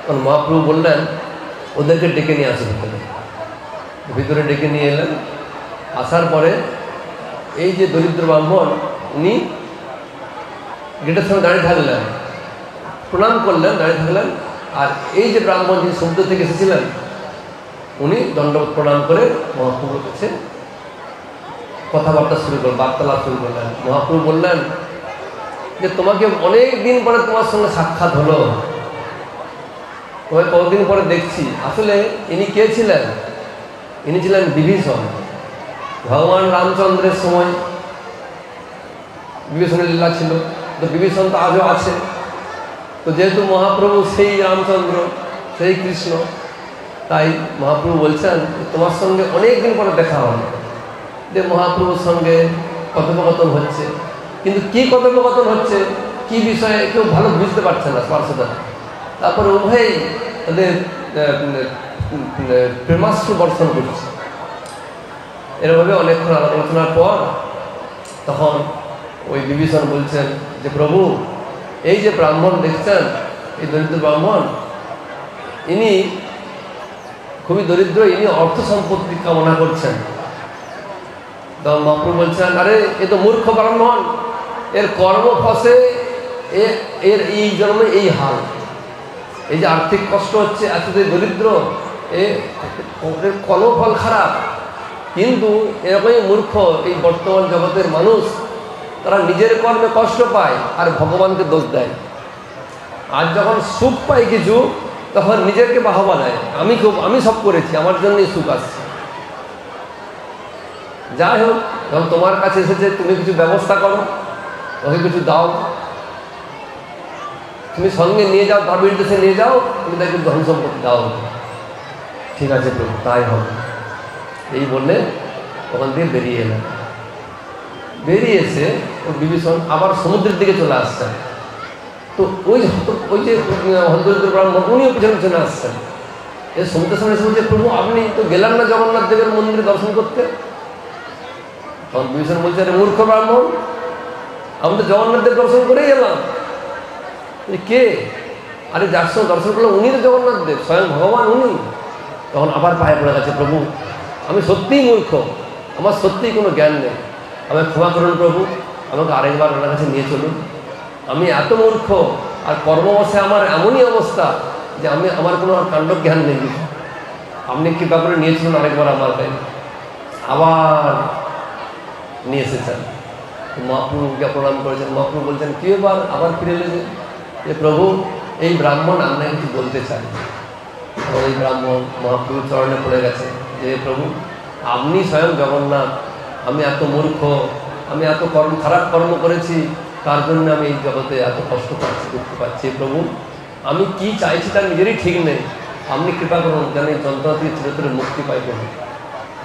তখন মহাপ্রভু বললেন ওদেরকে ডেকে নিয়ে আসে ভিতরে। ভিতরে ডেকে নিয়ে এলেন। আসার পরে এই যে দরিদ্র ব্রাহ্মণ উনি গেটের সঙ্গে দাঁড়িয়ে থাকলেন, প্রণাম করলেন, দাঁড়িয়ে থাকলেন। আর এই যে ব্রাহ্মণ যিনি সমুদ্র থেকে এসেছিলেন উনি দণ্ডবোধ প্রণাম করে মহাপ্রভুর কাছে কথাবার্তা শুরু করলেন, বার্তালাপ শুরু করলেন। মহাপ্রভু বললেন যে তোমাকে অনেক দিন পরে তোমার সঙ্গে সাক্ষাৎ হলো, তোমায় কতদিন পরে দেখছি। আসলে ইনি কে ছিলেন? ইনি ছিলেন বিভীষণ। ভগবান রামচন্দ্রের সময় বিভীষণের লীলা ছিল, তো বিভীষণ তো আজও আছে। তো যেহেতু মহাপ্রভু সেই রামচন্দ্র, সেই কৃষ্ণ, তাই মহাপ্রভু বলছেন তোমার সঙ্গে অনেক দিন পরে দেখা হল। যে মহাপ্রভুর সঙ্গে কথোপকথন হচ্ছে, কিন্তু কি কথোপকথন হচ্ছে, কি বিষয়ে কেউ ভালো বুঝতে পারছে না পার্শ্বদা। তারপরে উভয়েই তাদের প্রেমাশ্রু বর্ষণ করছে। এরভাবে অনেকক্ষণ আলোচনার পর তখন ওই বিভীষণ বলছেন যে প্রভু এই যে ব্রাহ্মণ দেখছেন, এই দরিদ্র ব্রাহ্মণ, ইনি খুবই দরিদ্র, ইনি অর্থ সম্পত্তি কামনা করছেন। তখন মহাপ্রভু বলছেন আরে এ তো মূর্খ ব্রাহ্মণ, এর কর্মফসে এর এই জন্মে এই হাল, এই যে আর্থিক কষ্ট হচ্ছে, এত যে দরিদ্র, এর কর্মফল খারাপ। কিন্তু এরকমই মূর্খ এই বর্তমান জগতের মানুষ, তারা নিজের কর্মে কষ্ট পায় আর ভগবানকে দোষ দেয়। আর যখন সুখ পায় কিছু তখন নিজেকে বাহবা দেয়, আমি সব করেছি, আমার জন্যই সুখ আসছে। যাই হোক, যখন তোমার কাছে এসেছে তুমি কিছু ব্যবস্থা করো, ওকে কিছু দাও, তুমি সঙ্গে নিয়ে যাও, দাবির দেশে নিয়ে যাও, তুমি তাকে ধন সম্পত্তি দাও। ঠিক আছে প্রভু, তাই হবে। এই বললে ওখান থেকে বেরিয়ে এলেন। বেরিয়ে এসে ও বিভীষণ আবার সমুদ্রের দিকে চলে আসছেন। তো ওই যে হন্তদরিদ্র ব্রাহ্মণ উনিও পিছনে পিছনে আসছেন। এই সমুদ্রের সামনে এসে বলছে প্রভু আপনি তো গেলেন না জগন্নাথ দেবের মন্দিরে দর্শন করতে? তখন বিভীষণ বলছে আরে মূর্খ ব্রাহ্মণ, আমি তো জগন্নাথ দেব দর্শন করেই এলাম। কে? আরে যার সঙ্গে দর্শন করলাম উনি তো জগন্নাথ দেব, স্বয়ং ভগবান উনি। তখন আবার পায়ে পড়ে গেছে, প্রভু আমি সত্যিই মূর্খ, আমার সত্যিই কোনো জ্ঞান নেই, আমাকে ক্ষমা করুন প্রভু, আমাকে আরেকবার ওনার কাছে নিয়ে চলুন। আমি এত মূর্খ আর কর্মবশে আমার এমনই অবস্থা যে আমার কোনো কাণ্ড জ্ঞান নেই। আপনি কৃপা করে নিয়ে চলুন আরেকবার আমার কাছে। আবার নিয়ে এসেছেন, মহাপ্রভুকে প্রণাম করেছেন। মহাপ্রভু বলছেন কি এবার আবার ফিরে এলেন যে প্রভু এই ব্রাহ্মণ আপনাকে কিছু বলতে চাই। ওই ব্রাহ্মণ মহাপ্রভুর চরণে পড়ে গেছে যে প্রভু আপনি স্বয়ং জগন্নাথ, আমি এত মূর্খ, আমি এত খারাপ কর্ম করেছি, তার জন্য আমি এই জগতে এত কষ্ট পাচ্ছি, দুঃখ পাচ্ছি। প্রভু আমি কি চাইছি তার নিজেরই ঠিক নেই, আপনি কৃপা করুন যেন এই যন্ত্রণা থেকে চিরতরে মুক্তি পাই। প্রভু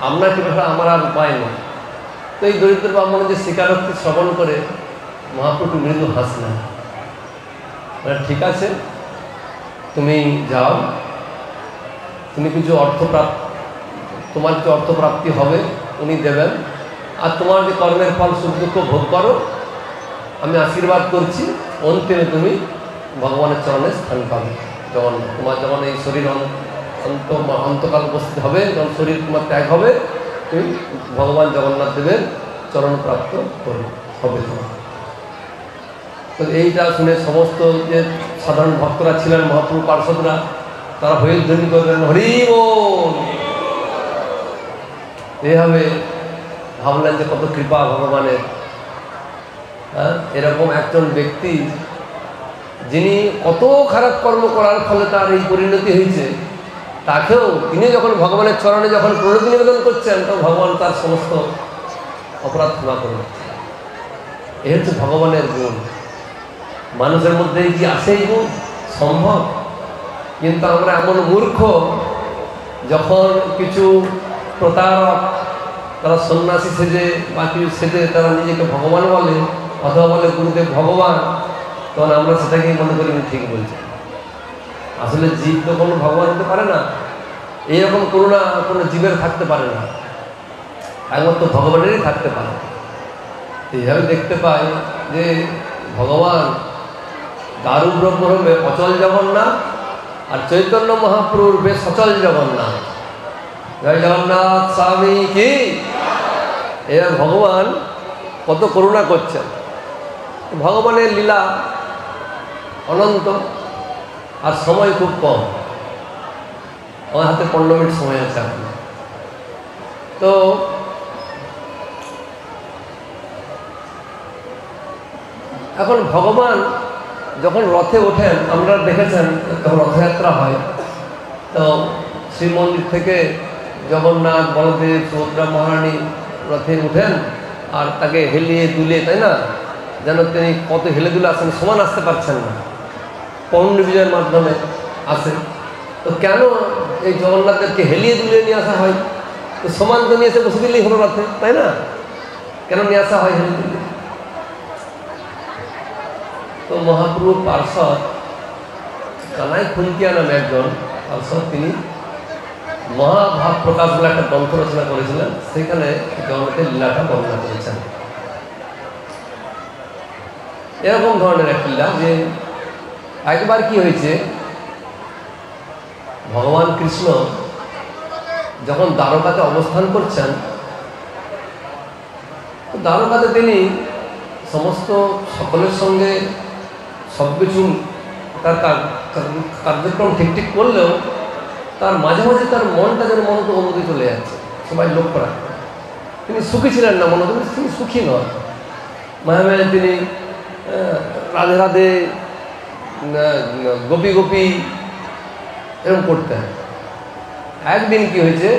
আপনার কৃপা আমার আর উপায় নেই। তো এই দরিদ্র ব্রাহ্মণ যে স্বীকারোক্তি শ্রবণ করে মহাপ্রভু মৃদু হাসলেন, ঠিক আছে তুমি যাও, তুমি কিছু তোমার কিছু অর্থপ্রাপ্তি হবে উনি দেবেন, আর তোমার যে কর্মের ফল সুখ দুঃখ ভোগ করো, আমি আশীর্বাদ করছি অন্তিমে তুমি ভগবানের চরণে স্থান পাবে। যখন এই শরীর অন্তকাল উপস্থিত হবে, যখন শরীর তোমার ত্যাগ হবে, তুমি ভগবান জগন্নাথ দেবের চরণ প্রাপ্ত হবে তোমার। তো এইটা শুনে সমস্ত যে সাধারণ ভক্তরা ছিলেন, মহাপ্রভু পার্ষদরা, তারা হয়ে ধ্বনি করলেন হরি বল। এইভাবে ভাবলেন যে কত কৃপা ভগবানের। এরকম একজন ব্যক্তি যিনি কত খারাপ কর্ম করার ফলে তার এই পরিণতি হয়েছে, তাকেও তিনি যখন ভগবানের চরণে যখন প্রণতি নিবেদন করছেন, তখন ভগবান তার সমস্ত অপরাধ ক্ষমা করবেন। এ হচ্ছে ভগবানের গুণ। মানুষের মধ্যে কি আসে এই গুণ? সম্ভব। কিন্তু আমরা এমন মূর্খ, যখন কিছু প্রতারক তারা সন্ন্যাসী সেজে বা কিছু সেজে তারা নিজেকে ভগবান বলে অথবা বলে গুরুদেব ভগবান, তখন আমরা সেটাকেই মনে করি ঠিক বলছি। আসলে জীব তো কোনো ভগবান হতে পারে না, এইরকম করুণা কোনো জীবের থাকতে পারে না, একমাত্র ভগবানেরই থাকতে পারে। এইভাবে দেখতে পাই যে ভগবান দারু ব্রহ্ম রূপে অচল জগন্নাথ, আর চৈতন্য মহাপ্রভুর রূপে সচল জগন্নাথ। জয় জগন্নাথ স্বামী কি। এরা ভগবান কত করুণা করছেন। ভগবানের লীলা অনন্ত, আর সময় খুব কম। আমার হাতে 15 মিনিট সময় আছে এখন। তো এখন ভগবান যখন রথে ওঠেন, আমরা দেখেছেন যখন রথযাত্রা হয়, তো শ্রীমন্দির থেকে জগন্নাথ, বলদেব, সুভদ্রা মহারানী রথে উঠেন, আর তাকে হেলিয়ে দুলে, তাই না, যেন তিনি কত হেলে দুলে আসেন, সমান আসতে পারছেন না, পণ্ড বিজয়ের মাধ্যমে আসেন। তো কেন এই জগন্নাথদেরকে হেলিয়ে দুলিয়ে নিয়ে আসা হয়? তো সমান তো নিয়ে এসে বসে দিলেই হলো রথে, তাই না? কেন নিয়ে আসা হয় হেলিয়ে দুলিয়ে? তো মহাপ্রভু পার্ষদ কানাই খুন্তিয়া নামে একজন পার্ষদ, তিনি মহাভাব প্রকাশ বলে একটা গ্রন্থ রচনা করেছিলেন, সেখানে জগন্নাথের লীলাটা বর্ণনা করেছেন। এরকম ধরনের এক লীলা যে একবার কি হয়েছে, ভগবান কৃষ্ণ যখন দ্বারকাতে অবস্থান করছেন, দ্বারকাতে তিনি সমস্ত সকলের সঙ্গে সবকিছু তার কার্যক্রম ঠিক করলেও তার মাঝে মাঝে তার মনটা যেন মনত অন্যদিকে চলে যাচ্ছে, সবাই লক্ষ্য রাখে। তিনি সুখী ছিলেন না, মনে করেন তিনি সুখী নয়। মাঝে মাঝে তিনি রাধে রাধে, গোপী গোপী এরকম করতেন। একদিন কি হয়েছে,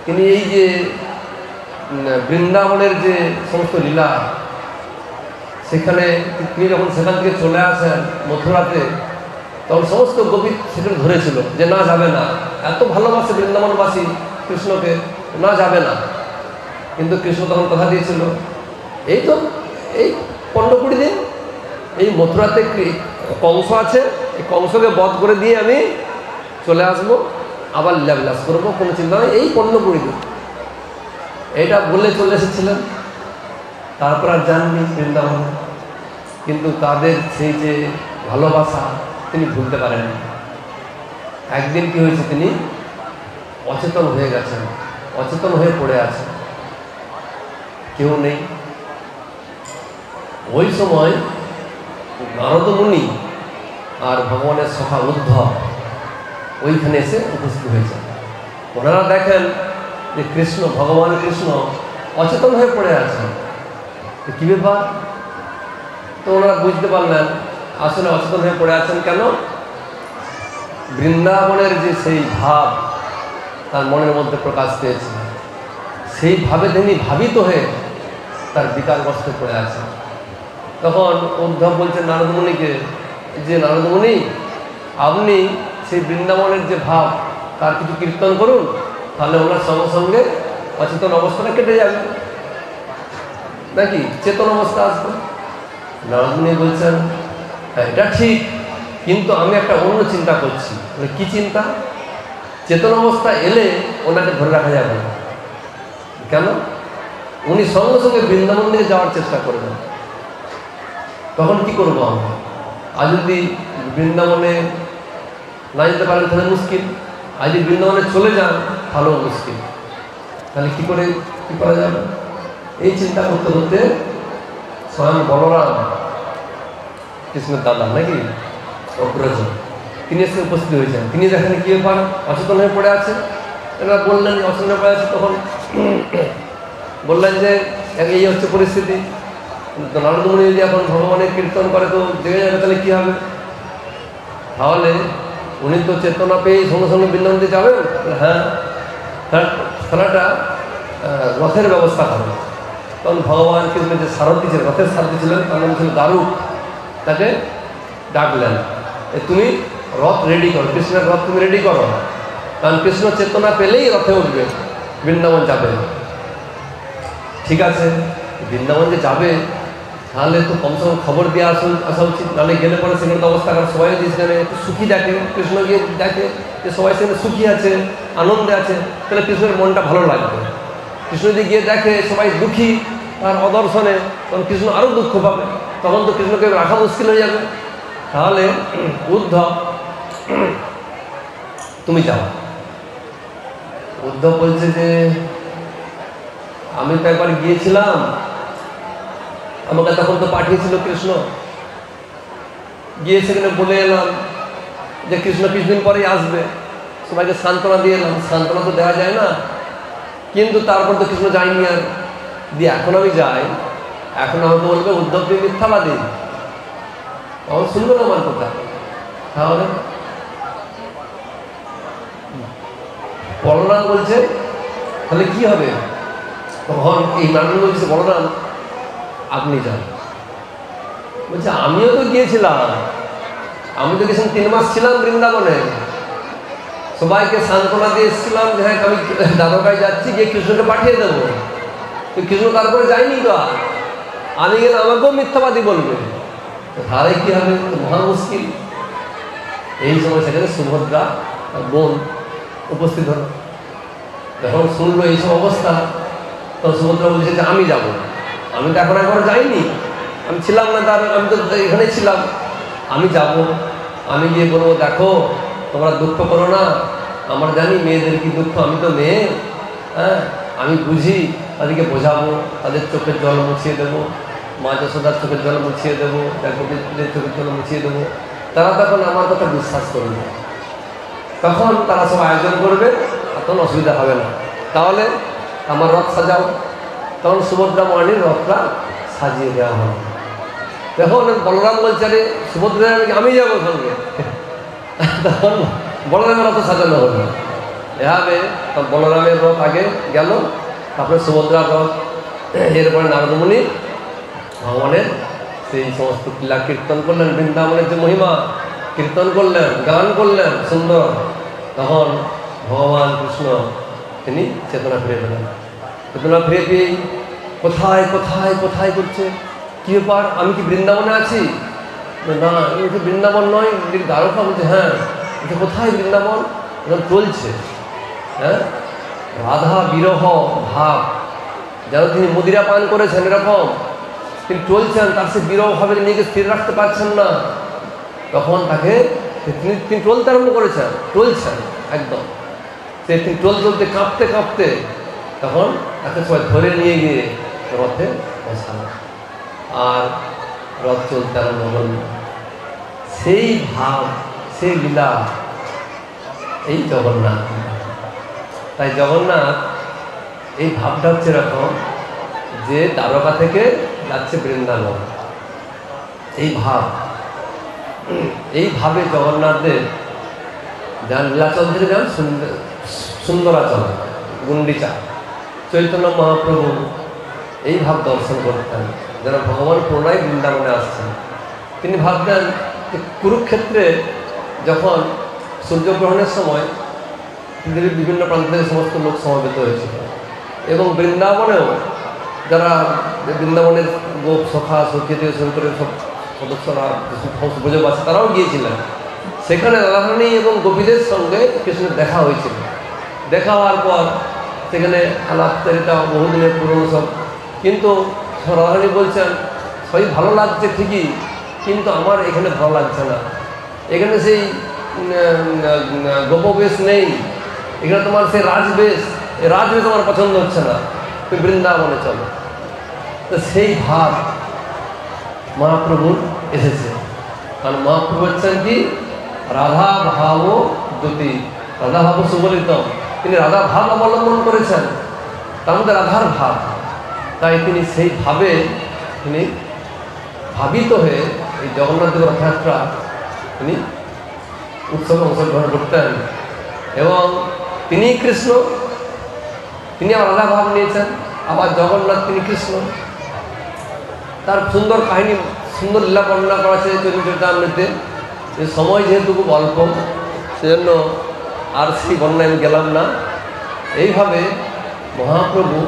তিনি এই যে বৃন্দাবনের যে সমস্ত লীলা, সেখানে তিনি যখন সেখান থেকে চলে আসেন মথুরাতে, তখন সমস্ত গোপী সেখানে ধরেছিল যে না যাবে না, এত ভালোবাসে বৃন্দাবনবাসী কৃষ্ণকে, না যাবে না। কিন্তু কৃষ্ণ তখন কথা দিয়েছিল, এই তো এই 15-20 দিন এই মথুরাতে কংস আছে, এই কংসকে বধ করে দিয়ে আমি চলে আসবো, আবার লীলাবিলাস করবো, কোনো চিন্তা নয়, এই 15-20 দিন। এইটা বলে চলে এসেছিলেন। তারপর আর যাননি বৃন্দাবনে। কিন্তু তাদের সেই যে ভালোবাসা তিনি ভুলতে পারেননি। একদিন কি হয়েছে, তিনি অচেতন হয়ে গেছেন, অচেতন হয়ে পড়ে আছেন, কেউ নেই। ওই সময় নারদ মুনি আর ভগবানের সখা উদ্ধব ওইখানে এসে উপস্থিত হয়েছে। ওনারা দেখেন যে কৃষ্ণ, ভগবান কৃষ্ণ অচেতন হয়ে পড়ে আছেন, কি ব্যাপার? তো ওনারা বুঝতে পারলেন আসলে অচেতন হয়ে পড়ে আছেন কেন। বৃন্দাবনের যে সেই ভাব তার মনের মধ্যে প্রকাশ পেয়েছে, সেই ভাবে তিনি ভাবিত হয়ে তার বিকারগ্রস্ত পড়ে আছেন। তখন উদ্ধব বলছেন নারদমুনিকে যে নারদমুনি, আপনি সেই বৃন্দাবনের যে ভাব তার কিছু কীর্তন করুন, তাহলে ওনার সঙ্গে সঙ্গে অচেতন অবস্থাটা কেটে যাবে, নাকি চেতন অবস্থা আসবে। নারদমুনি বলছেন হ্যাঁ এটা ঠিক, কিন্তু আমি একটা অন্য চিন্তা করছি। কি চিন্তা? চেতন অবস্থা এলে ওনাকে ধরে রাখা যাবে না। কেন? উনি সঙ্গে সঙ্গে বৃন্দাবন দিকে যাওয়ার চেষ্টা করবেন। তখন কি করবো আমরা? আর যদি বৃন্দাবনে না যেতে পারেন তাহলে মুশকিল, আর যদি বৃন্দাবনে চলে যান তাহলেও মুশকিল। তাহলে কি করা যাবে? এই চিন্তা করতে করতে স্বয়ং বলরাম, কৃষ্ণের দাদা নাকি অগ্রজ, তিনি এসে উপস্থিত হয়েছেন। তিনি দেখেন কি ব্যাপার, অচেতন হয়ে পড়ে আছে। এরা বললেন অচেতন হয়ে পড়ে আছে, তখন বললেন যে এই হচ্ছে পরিস্থিতি। নারদমুনি যদি এখন ভগবানের কীর্তন করে তো জেগে যাবে, তাহলে কী হবে? তাহলে উনি তো চেতনা পেয়ে সঙ্গে সঙ্গে বৃন্দাবন দিয়ে যাবেন। হ্যাঁ, খেলাটা রথের ব্যবস্থা করবে। তখন ভগবান কৃষ্ণ যে সারথি ছিলেন, রথের সারথি ছিলেন, তার নাম ছিল দারুক, তাকে ডাকলেন, তুমি রথ রেডি করো, কৃষ্ণের রথ তুমি রেডি করো। কারণ কৃষ্ণ চেতনা পেলেই রথে উঠবে, বৃন্দাবন যাবে। ঠিক আছে, বৃন্দাবন যে যাবে তাহলে তো কমসে কম খবর দিয়ে আসা উচিত। নাহলে গেলে পরে সেখানে তো অবস্থা খারাপ। সবাই যদি সেখানে একটু সুখী দেখে, কৃষ্ণ গিয়ে দেখে যে সবাই সেখানে সুখী আছে, আনন্দে আছে, তাহলে কৃষ্ণের মনটা ভালো লাগবে। কৃষ্ণ যদি গিয়ে দেখে সবাই দুঃখী তার অদর্শনে, তখন কৃষ্ণ আরও দুঃখ পাবে, তখন তো কৃষ্ণকে রাখা মুশকিল হয়ে যাবে। তাহলে উদ্ধব তুমি যাও। উদ্ধব বলছে যে আমি তো একবার গিয়েছিলাম, আমাকে তখন তো পাঠিয়েছিল কৃষ্ণ, গিয়ে সেখানে বলে এলাম যে কৃষ্ণ কিছুদিন পরেই আসবে, সবাইকে সান্ত্বনা দিয়ে এলাম। সান্ত্বনা তো দেওয়া যায় না, কিন্তু তারপর তো কৃষ্ণ যায়নি। আর দিয়ে এখন আমি যাই, এখন আমাকে বলবে উদ্ধব তুমি মিথ্যাবাদী, তখন শুনবে না আমার কথা। তাহলে বলরাম বলছে তাহলে কি হবে? তখন এই নারায়ণ বলছে বলরাম আপনি যান। বলছে আমিও তো গিয়েছিলাম, আমি তো গেছিলাম 3 মাস ছিলাম বৃন্দাবনে, সবাইকে সান্ত্বনা দিয়ে এসেছিলাম যে হ্যাঁ আমি দ্বারকায় যাচ্ছি, গিয়ে কৃষ্ণকে পাঠিয়ে দেবো। তো কৃষ্ণ তারপরে যায়নি তো, আর আমি গেলে আমাকেও মিথ্যাবাদী বলবে, তাহলে কি হবে? মহা মুশকিল। এই সময় সেখানে সুভদ্রা বোন উপস্থিত হল। যখন শুনলো এইসব অবস্থা, তখন সুভদ্রা বলছে যে আমি যাব। আমি তো এখন একবার যাইনি, আমি ছিলাম না, আমি তো এখানে ছিলাম, আমি যাব। আমি গিয়ে বলবো দেখো তোমরা দুঃখ করো না, আমার জানি মেয়েদের কি দুঃখ, আমি তো মেয়ে, হ্যাঁ আমি বুঝি, তাদেরকে বোঝাবো, তাদের চোখের জল মুছিয়ে দেবো, মা যশোদার চোখের জল মুছিয়ে দেবো, গোপীদের চোখের জল মুছিয়ে দেবো। তারা তখন আমার কথা বিশ্বাস করবে, তখন তারা সব আয়োজন করবে, তখন অসুবিধা হবে না। তাহলে আমার রথ সাজাও। তখন সুভদ্রা মহারানীর রথটা সাজিয়ে দেওয়া হলো। তখন বলরাম বলছে আরে সুভদ্রা আমি যাবো সঙ্গে। তখন বলরামের রথ সাজানো হলো। এভাবে বলরামের রথ আগে গেল, তারপরে সুভদ্রার রথ, এরপরে নারদমুনি ভগবানের সেই সমস্ত ক্রীড়া কীর্তন করলেন, বৃন্দাবনের যে মহিমা কীর্তন করলেন, গান করলেন সুন্দর। তখন ভগবান কৃষ্ণ তিনি চেতনা ফিরে পেলেন। চেতনা ফিরে পেয়েই কোথায় কোথায় কোথায় করছে, কী ব্যাপার, আমি কি বৃন্দাবনে আছি? না, এটা বৃন্দাবন নয়, দ্বারকা। বলছে হ্যাঁ, এটা কোথায় বৃন্দাবন? এটা চলছে। হ্যাঁ, রাধা বিরহ ভাব, যেন তিনি মদিরা পান করেছেন এরকম তিনি চলছেন, তার সে বিরহ ভাবে নিজেকে স্থির রাখতে পারছেন না। তখন তাকে তিনি চলতে আরম্ভ করেছেন, চলছেন একদম, তিনি চলতে কাঁপতে কাঁপতে, তখন তাকে সবাই ধরে নিয়ে গিয়ে রথে বসানো, আর রথ চলতে আরম্ভ করল। সেই ভাব, সেই লীলা, এই জগন্নাথ। তাই জগন্নাথ এই ভাবটা হচ্ছে এরকম যে দ্বারকা থেকে যাচ্ছে বৃন্দাবন, এই ভাব, এইভাবে জগন্নাথদের যান লীলাচল থেকে যান সুন্দরাচল, গুন্ডিচা, চৈতন্য মহাপ্রভু এই ভাব দর্শন করতেন, যেন ভগবান পুনরায় বৃন্দাবনে আসছেন। তিনি ভাবতেন যে কুরুক্ষেত্রে যখন সূর্যগ্রহণের সময় পৃথিবীর বিভিন্ন প্রান্ত থেকে সমস্ত লোক সমবেত হয়েছিল, এবং বৃন্দাবনেও যারা বৃন্দাবনের গোপ সখা সখী থেকে শুরু করে সব সদস্যরা ব্রজবাসী আছে তারাও গিয়েছিলেন। সেখানে রাধারানী এবং গোপীদের সঙ্গে কৃষ্ণের দেখা হয়েছিল। দেখা হওয়ার পর সেখানে আলাপচারিতা বহুদিনের পুরনো সব, কিন্তু রাধারানী বলছেন সবই ভালো লাগছে ঠিকই, কিন্তু আমার এখানে ভালো লাগছে না, এখানে সেই গোপবেশ নেই, এখানে তোমার সেই রাজবেশ, এই রাজবেশ আমার পছন্দ হচ্ছে না, তুমি বৃন্দাবনে চলো। তো সেই ভাব মহাপ্রভুর এসেছে, কারণ মহাপ্রভু হচ্ছেন কি রাধা ভাব জ্যোতি, রাধা ভাব সুবলিতম, তিনি রাধা ভাব অবলম্বন করেছেন, তার মধ্যে রাধার ভাব। তাই তিনি সেই ভাবে তিনি ভাবিত হয়ে এই জগন্নাথ দেবের রথযাত্রা তিনি উৎসবে অংশগ্রহণ করতেন। এবং তিনি কৃষ্ণ, তিনি আলাদা ভাব নিয়েছেন, আবার জগন্নাথ তিনি কৃষ্ণ। তার সুন্দর কাহিনী, সুন্দর লীলা বর্ণনা করা আছে চরিতামৃতে। সময় যেহেতু খুব অল্প, সেজন্য আর সেই বর্ণনায় আমি গেলাম না। এইভাবে মহাপ্রভু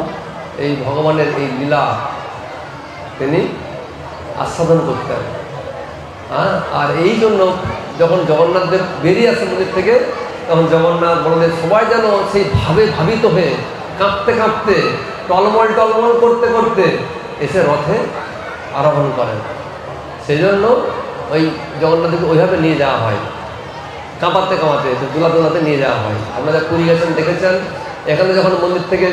এই ভগবানের এই লীলা তিনি আস্বাদন করতেন। আর এই জন্য যখন জগন্নাথ দেব বেরিয়ে আসে মন্দির থেকে, তখন জগন্নাথ বলদেব সবাই যেন সেই ভাবে ভাবিত হয়ে কাঁপতে কাঁপতে টলমল টলমল করতে করতে এসে রথে আরোহণ করেন। সেই জন্য ওই জগন্নাথকে ওইভাবে নিয়ে যাওয়া হয়, কাঁপাতে কাঁপাতে দোলা দোলাতে নিয়ে যাওয়া হয়। আপনারা পুরী গেছেন, দেখেছেন, এখানে যখন মন্দির থেকে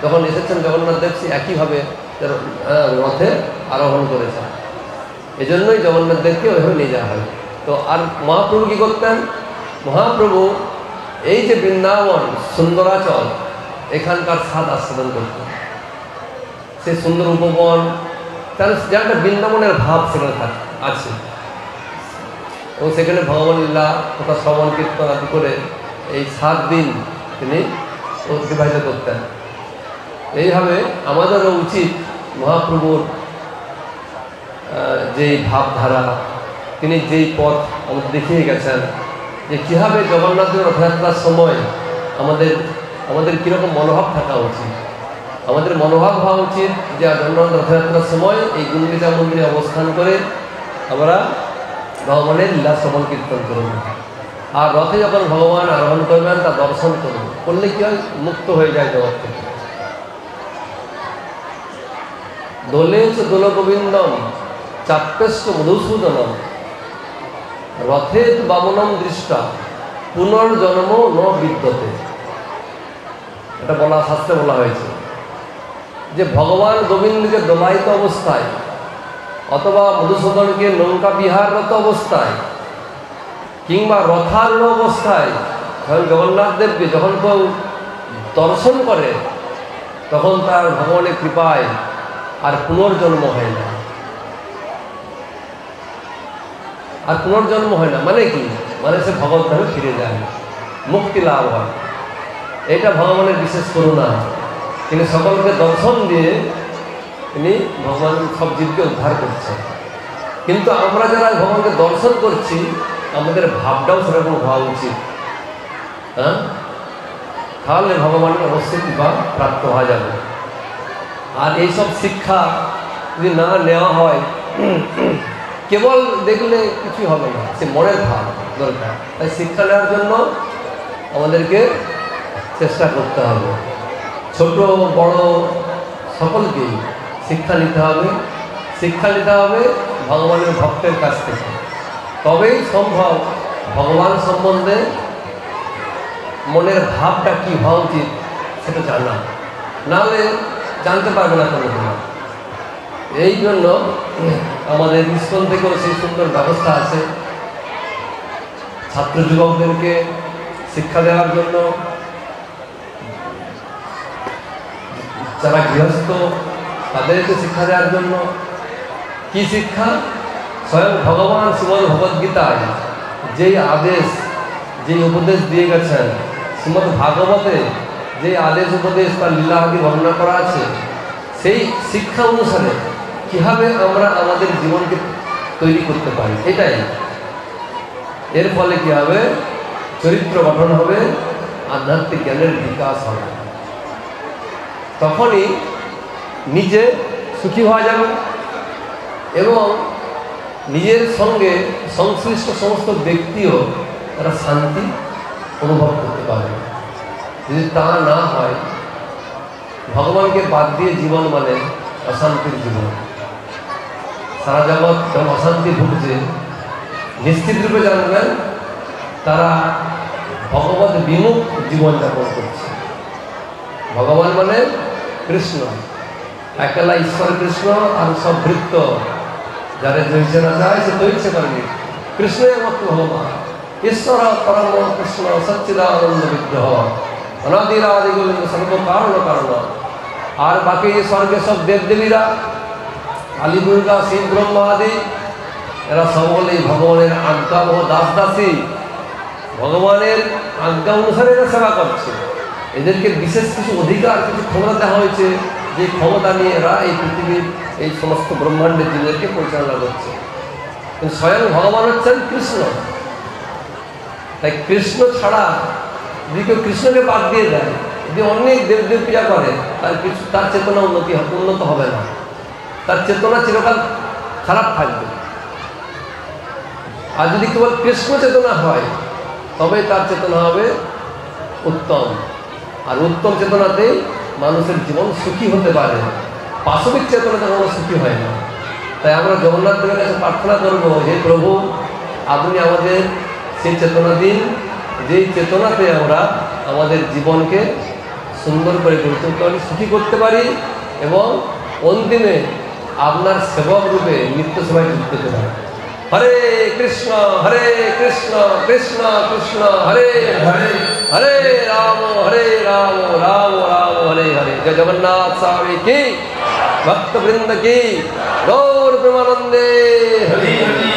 যখন এসেছেন জগন্নাথ দেব সে একইভাবে রথে আরোহণ করেছেন। এই জন্যই জগন্নাথ দেবকে ওইভাবে নিয়ে যাওয়া হয়। তো আর মহাপ্রভু কী করতেন? মহাপ্রভু এই যে বৃন্দাবন সুন্দরাচল, এখানকার স্বাদ আস্বাদন করতেন। সে সুন্দর উপবন, তার যে একটা বৃন্দাবনের ভাব সেখানে আছে, এবং সেখানে ভগবান লীলা তথা শ্রবণ কীর্তন আদি করে এই 7 দিন তিনি অতিবাহিত করতেন। এইভাবে আমাদেরও উচিত মহাপ্রভুর যেই ভাবধারা, তিনি যেই পথ আমাদের দেখিয়ে গেছেন, যে কীভাবে জগন্নাথের রথযাত্রার সময় আমাদের কীরকম মনোভাব থাকা উচিত। আমাদের মনোভাব হওয়া উচিত যে জগন্নাথ রথযাত্রার সময় এই গুন্ডিচা মন্দিরে অবস্থান করে আমরা ভগবানের লীলা শ্রবণ কীর্তন করব, আর রথে যখন ভগবান আরোহণ করবেন তা দর্শন করব, করলে কি হয়? মুক্ত হয়ে যায় জগৎ থেকে। দোলেশ দোল গোবিন্দম চাপ্পেষ্ট মধুসূদনম রথেত বামনম দৃষ্টা পুনর্জন্ম ন বিদ্যতে। এটা বলা, শাস্ত্রে বলা হয়েছে যে ভগবান গোবিন্দকে দোলায়িত অবস্থায় অথবা মধুসূদনকে নৌকা বিহাররত অবস্থায় কিংবা রথারূঢ় অবস্থায় যখন জগন্নাথ দেবকে যখন কেউ দর্শন করে, তখন তার ভগবানের কৃপায় আর পুনর্জন্ম হয় না। আর পুনর্জন্ম হয় না মানে কি? মানে সে ভগবত ধামে ফিরে যায়, মুক্তি লাভ হয়। এটা ভগবানের বিশেষ করুণা। তিনি সকলকে দর্শন দিয়ে তিনি ভগবান সব জীবকে উদ্ধার করছেন। কিন্তু আমরা যারা ভগবানকে দর্শন করছি, আমাদের ভাবটাও সেরকম হওয়া উচিত। তাহলে ভগবানের অবশ্যই কৃপা প্রাপ্ত হওয়া যাবে। আর এইসব শিক্ষা যদি না নেওয়া হয়, কেবল দেখলে কিছুই হবে না, সে মনের ভাব দরকার। তাই শিক্ষা নেওয়ার জন্য আমাদেরকে চেষ্টা করতে হবে। ছোট বড় সকলকেই শিক্ষা নিতে হবে। শিক্ষা নিতে হবে ভগবানের ভক্তের কাছ থেকে, তবেই সম্ভব ভগবান সম্বন্ধে মনের ভাবটা কী হওয়া উচিত সেটা জানা, নাহলে জানতে পারবে না কোনো দিন। এই জন্য আমাদের ইস্কন থেকেও সেই সুন্দর ব্যবস্থা আছে ছাত্র যুবকদেরকে শিক্ষা দেওয়ার জন্য। যারা গৃহস্থ তাদেরকে শিক্ষা দেওয়ার জন্য। কি শিক্ষা? স্বয়ং ভগবান শ্রীমদ্ ভগবদ্গীতায় যেই আদেশ, যেই উপদেশ দিয়ে গেছেন, শ্রীমদ্ ভাগবতে যে আদেশ উপদেশ তার লীলা আদি বর্ণনা করা আছে, সেই শিক্ষা অনুসারে কীভাবে আমরা আমাদের জীবনকে তৈরি করতে পারি, এটাই। এর ফলে কী হবে? চরিত্র গঠন হবে, আধ্যাত্মিক জ্ঞানের বিকাশ হবে। তখনই নিজে সুখী হওয়া যাবে এবং নিজের সঙ্গে সংশ্লিষ্ট সমস্ত ব্যক্তিও তারা শান্তি অনুভব করতে পারবে। যদি তা না হয়, ভগবানকে বাদ দিয়ে জীবন মানে অশান্তির জীবন। সারা জগৎ যখন অশান্তি ভুগছে, নিশ্চিত রূপে জানবেন তারা ভগবত বিমুখ জীবনযাপন করছে। ভগবান মানে কৃষ্ণ, একলা ঈশ্বর কৃষ্ণ, আর সব ভৃত্য যারা দৈছে না যায় সে দৈছে করেনি। কৃষ্ণ একমাত্র ভগবান, ঈশ্বর পরম কৃষ্ণ সচ্চিদানন্দ বিগ্রহ, অনাদিরাদি গোবিন্দ সর্ব কারণ কারণ। আর বাকি যে স্বর্গে সব দেবদেবীরা, কালী দুর্গা শিব ব্রহ্মা আদি, এরা সকলেই ভগবানের আজ্ঞাবহ দাস দাসী, ভগবানের আজ্ঞা অনুসারে এরা সেবা করছে। এদেরকে বিশেষ কিছু অধিকার, কিছু ক্ষমতা দেওয়া হয়েছে, যে ক্ষমতা নিয়ে এরা এই পৃথিবীর এই সমস্ত ব্রহ্মাণ্ডের জীবদেরকে পরিচালনা করছে। কিন্তু স্বয়ং ভগবান হচ্ছেন কৃষ্ণ। তাই কৃষ্ণ ছাড়া যদি কেউ কৃষ্ণকে বাদ দিয়ে দেয়, যদি অনেক দেবদেব পূজা করে, তার চেতনা উন্নত হবে না, তার চেতনা চিরকাল খারাপ থাকবে। আর যদি কেবল কৃষ্ণ চেতনা হয়, তবে তার চেতনা হবে উত্তম। আর উত্তম চেতনাতেই মানুষের জীবন সুখী হতে পারে, পাশবিক চেতনাতে কোনো সুখী হয় না। তাই আমরা জগন্নাথ দেবের কাছে প্রার্থনা করবো, হে প্রভু, আপনি আমাদের সেই চেতনা দিন, যেই চেতনাতে আমরা আমাদের জীবনকে সুন্দর করে গড়ে তুলতে পারি, সুখী করতে পারি এবং অন্তিমে আপনার সেবক রূপে নিত্য সেবায় যুক্ত হতে পারি। হরে কৃষ্ণ কৃষ্ণ কৃষ্ণ হরে হরে, হরে রাম রাম রাম হরে হরে। জয় জগন্নাথ স্বামী কি, ভক্তবৃন্দ কি, গৌর প্রেমানন্দে হরি হরি।